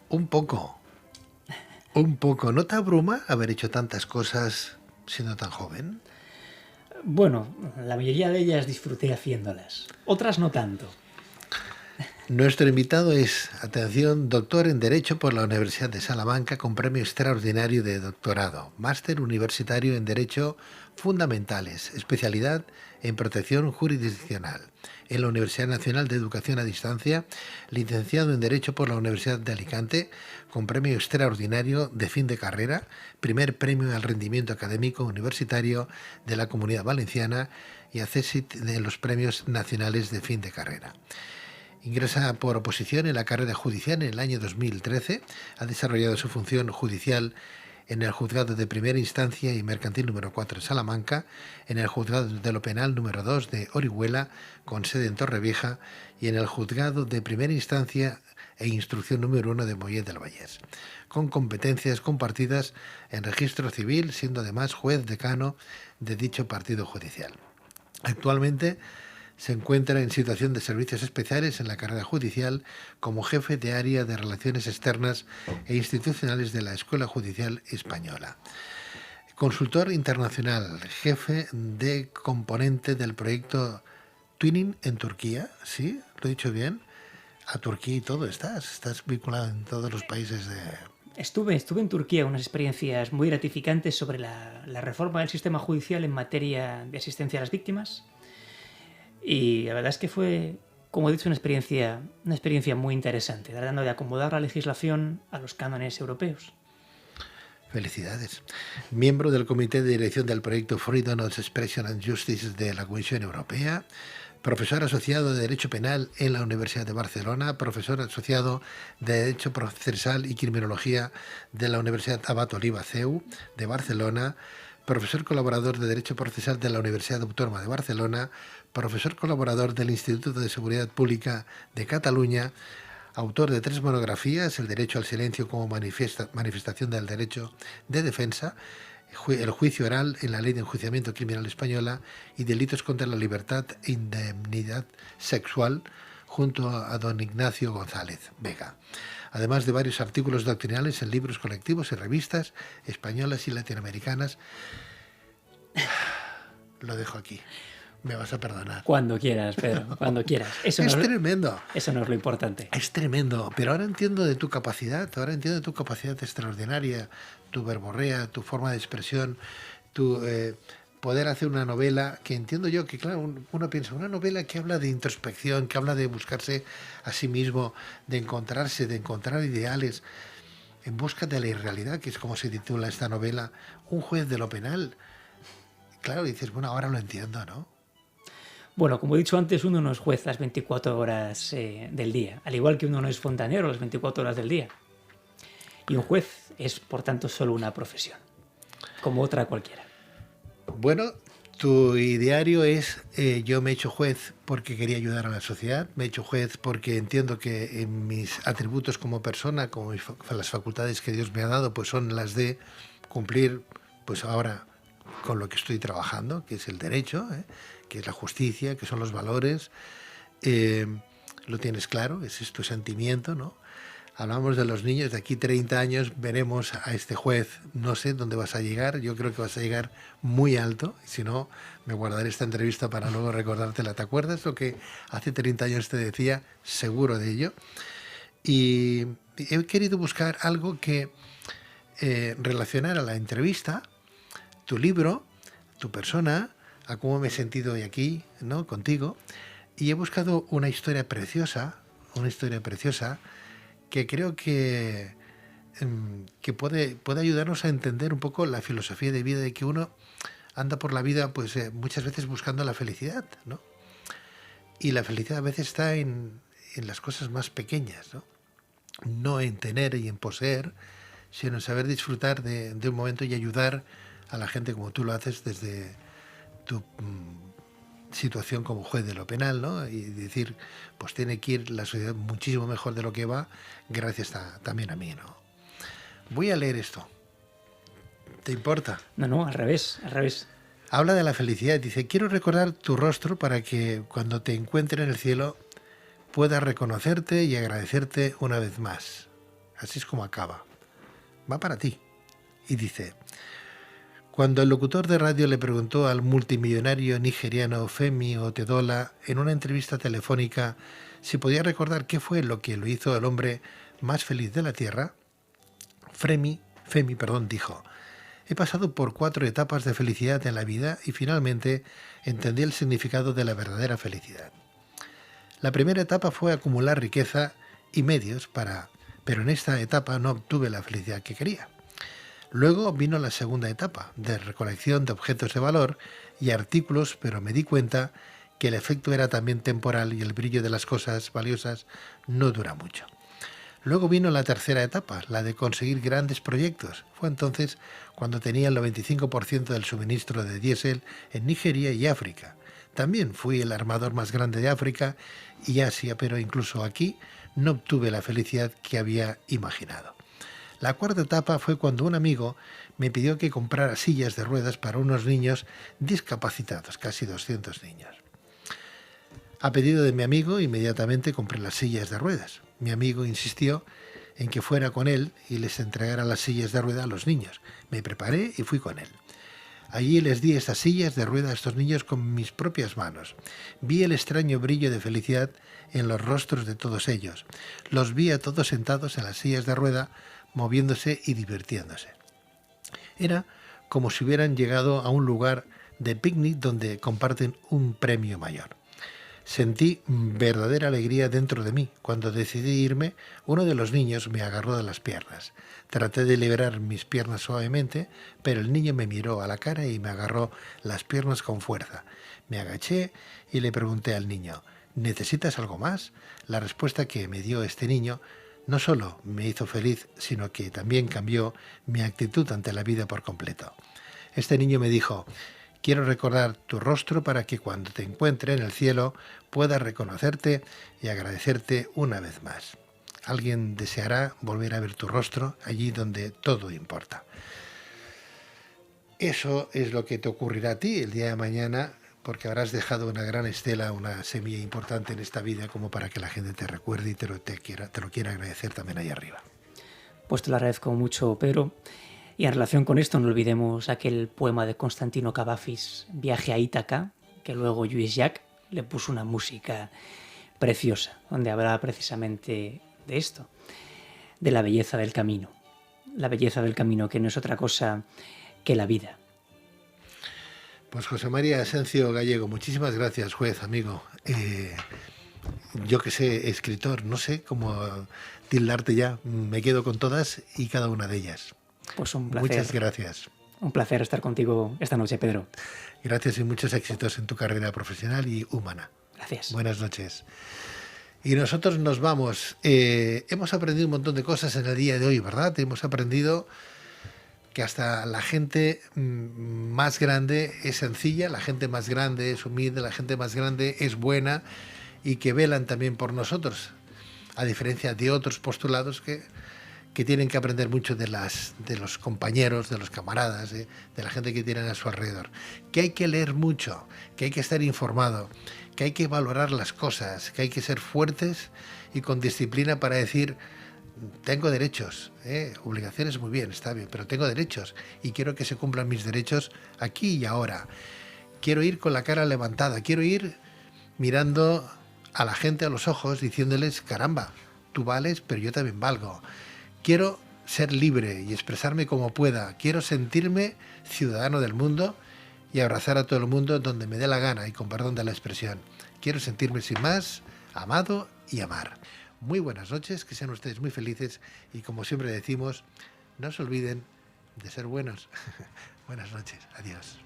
un poco. ¿No te abruma haber hecho tantas cosas siendo tan joven? Bueno, la mayoría de ellas disfruté haciéndolas, otras no tanto. Nuestro invitado es, atención, doctor en Derecho por la Universidad de Salamanca con premio extraordinario de doctorado, máster universitario en Derecho Fundamentales, especialidad en Protección Jurisdiccional, en la Universidad Nacional de Educación a Distancia, licenciado en Derecho por la Universidad de Alicante con premio extraordinario de fin de carrera, primer premio al rendimiento académico universitario de la Comunidad Valenciana y accésit de los premios nacionales de fin de carrera. Ingresa por oposición en la carrera judicial en el año 2013. Ha desarrollado su función judicial en el Juzgado de Primera Instancia y Mercantil número 4 de Salamanca, en el Juzgado de lo Penal número 2 de Orihuela, con sede en Torrevieja, y en el Juzgado de Primera Instancia e Instrucción número 1 de Mollet del Vallès, con competencias compartidas en registro civil, siendo además juez decano de dicho partido judicial. Actualmente se encuentra en situación de servicios especiales en la carrera judicial como jefe de área de Relaciones Externas e Institucionales de la Escuela Judicial Española. Consultor internacional, jefe de componente del proyecto Twinning en Turquía. ¿Sí? ¿Lo he dicho bien? A Turquía y todo estás vinculado en todos los países Estuve en Turquía, unas experiencias muy gratificantes sobre la reforma del sistema judicial en materia de asistencia a las víctimas. Y la verdad es que fue, como he dicho, una experiencia muy interesante, tratando de acomodar la legislación a los cánones europeos. Felicidades. Miembro del Comité de Dirección del proyecto Freedom of Expression and Justice de la Comisión Europea, profesor asociado de Derecho Penal en la Universidad de Barcelona, profesor asociado de Derecho Procesal y Criminología de la Universidad Abat Oliba CEU de Barcelona, profesor colaborador de Derecho Procesal de la Universidad Autónoma de Barcelona, profesor colaborador del Instituto de Seguridad Pública de Cataluña, autor de 3 monografías, El derecho al silencio como manifestación del derecho de defensa, El juicio oral en la Ley de Enjuiciamiento Criminal Española y Delitos contra la libertad e indemnidad sexual, junto a don Ignacio González Vega. Además de varios artículos doctrinales en libros colectivos y revistas españolas y latinoamericanas. Lo dejo aquí. Me vas a perdonar. Cuando quieras, Pedro, cuando quieras. Es tremendo. Eso no es lo importante. Es tremendo, pero ahora entiendo de tu capacidad, extraordinaria, tu verborrea, tu forma de expresión, tu poder hacer una novela que entiendo yo que, claro, uno piensa, una novela que habla de introspección, que habla de buscarse a sí mismo, de encontrarse, de encontrar ideales, en busca de la irrealidad, que es como se titula esta novela, Un juez de lo penal. Claro, dices, bueno, ahora lo entiendo, ¿no? Bueno, como he dicho antes, uno no es juez las 24 horas del día, al igual que uno no es fontanero las 24 horas del día. Y un juez es, por tanto, solo una profesión, como otra cualquiera. Bueno, tu ideario es, yo me he hecho juez porque quería ayudar a la sociedad, me he hecho juez porque entiendo que en mis atributos como persona, como las facultades que Dios me ha dado, pues son las de cumplir, pues ahora con lo que estoy trabajando, que es el derecho, que es la justicia, que son los valores. Lo tienes claro, ese es tu sentimiento, ¿no? Hablamos de los niños, de aquí 30 años veremos a este juez, no sé dónde vas a llegar, yo creo que vas a llegar muy alto, si no, me guardaré esta entrevista para luego recordártela. ¿Te acuerdas lo que hace 30 años te decía? Seguro de ello. Y he querido buscar algo que relacionara la entrevista, tu libro, tu persona, a cómo me he sentido hoy aquí, ¿no?, contigo, y he buscado una historia preciosa que creo que puede ayudarnos a entender un poco la filosofía de vida de que uno anda por la vida, pues muchas veces buscando la felicidad, ¿no? Y la felicidad a veces está en las cosas más pequeñas, ¿no? No en tener y en poseer, sino en saber disfrutar de un momento y ayudar a la gente como tú lo haces desde tu situación como juez de lo penal, ¿no? Y decir, pues tiene que ir la sociedad muchísimo mejor de lo que va, gracias también a mí, ¿no? Voy a leer esto. ¿Te importa? No, al revés. Habla de la felicidad. Dice, quiero recordar tu rostro para que cuando te encuentre en el cielo pueda reconocerte y agradecerte una vez más. Así es como acaba. Va para ti. Y dice, cuando el locutor de radio le preguntó al multimillonario nigeriano Femi Otedola en una entrevista telefónica si podía recordar qué fue lo que lo hizo el hombre más feliz de la Tierra, Femi dijo, he pasado por 4 etapas de felicidad en la vida y finalmente entendí el significado de la verdadera felicidad. La primera etapa fue acumular riqueza y medios pero en esta etapa no obtuve la felicidad que quería. Luego vino la segunda etapa, de recolección de objetos de valor y artículos, pero me di cuenta que el efecto era también temporal y el brillo de las cosas valiosas no dura mucho. Luego vino la tercera etapa, la de conseguir grandes proyectos. Fue entonces cuando tenía el 95% del suministro de diésel en Nigeria y África. También fui el armador más grande de África y Asia, pero incluso aquí no obtuve la felicidad que había imaginado. La cuarta etapa fue cuando un amigo me pidió que comprara sillas de ruedas para unos niños discapacitados, casi 200 niños. A pedido de mi amigo, inmediatamente compré las sillas de ruedas. Mi amigo insistió en que fuera con él y les entregara las sillas de ruedas a los niños. Me preparé y fui con él. Allí les di estas sillas de ruedas a estos niños con mis propias manos. Vi el extraño brillo de felicidad en los rostros de todos ellos. Los vi a todos sentados en las sillas de rueda moviéndose y divirtiéndose. Era como si hubieran llegado a un lugar de picnic donde comparten un premio mayor. Sentí verdadera alegría dentro de mí. Cuando decidí irme, uno de los niños me agarró de las piernas. Traté de liberar mis piernas suavemente, pero el niño me miró a la cara y me agarró las piernas con fuerza. Me agaché y le pregunté al niño, ¿necesitas algo más? La respuesta que me dio este niño no solo me hizo feliz, sino que también cambió mi actitud ante la vida por completo. Este niño me dijo, quiero recordar tu rostro para que cuando te encuentre en el cielo pueda reconocerte y agradecerte una vez más. Alguien deseará volver a ver tu rostro allí donde todo importa. Eso es lo que te ocurrirá a ti el día de mañana, porque habrás dejado una gran estela, una semilla importante en esta vida como para que la gente te recuerde y te lo quiera agradecer también ahí arriba. Pues te lo agradezco mucho, Pedro. Y en relación con esto, no olvidemos aquel poema de Constantino Cavafis, Viaje a Ítaca, que luego Lluís Llach le puso una música preciosa, donde habla precisamente de esto, de la belleza del camino. La belleza del camino, que no es otra cosa que la vida. Pues José María Asencio Gallego, muchísimas gracias, juez, amigo. Yo que sé, escritor, no sé cómo tildarte ya, me quedo con todas y cada una de ellas. Pues un placer. Muchas gracias. Un placer estar contigo esta noche, Pedro. Gracias y muchos éxitos en tu carrera profesional y humana. Gracias. Buenas noches. Y nosotros nos vamos. Hemos aprendido un montón de cosas en el día de hoy, ¿verdad? Hemos aprendido que hasta la gente más grande es sencilla, la gente más grande es humilde, la gente más grande es buena y que velan también por nosotros, a diferencia de otros postulados que tienen que aprender mucho de los compañeros, de los camaradas, de la gente que tienen a su alrededor. Que hay que leer mucho, que hay que estar informado, que hay que valorar las cosas, que hay que ser fuertes y con disciplina para decir, tengo derechos, obligaciones muy bien, está bien, pero tengo derechos y quiero que se cumplan mis derechos aquí y ahora. Quiero ir con la cara levantada, quiero ir mirando a la gente a los ojos diciéndoles, caramba, tú vales, pero yo también valgo. Quiero ser libre y expresarme como pueda. Quiero sentirme ciudadano del mundo y abrazar a todo el mundo donde me dé la gana y con perdón de la expresión. Quiero sentirme sin más, amado y amar. Muy buenas noches, que sean ustedes muy felices y como siempre decimos, no se olviden de ser buenos. Buenas noches, adiós.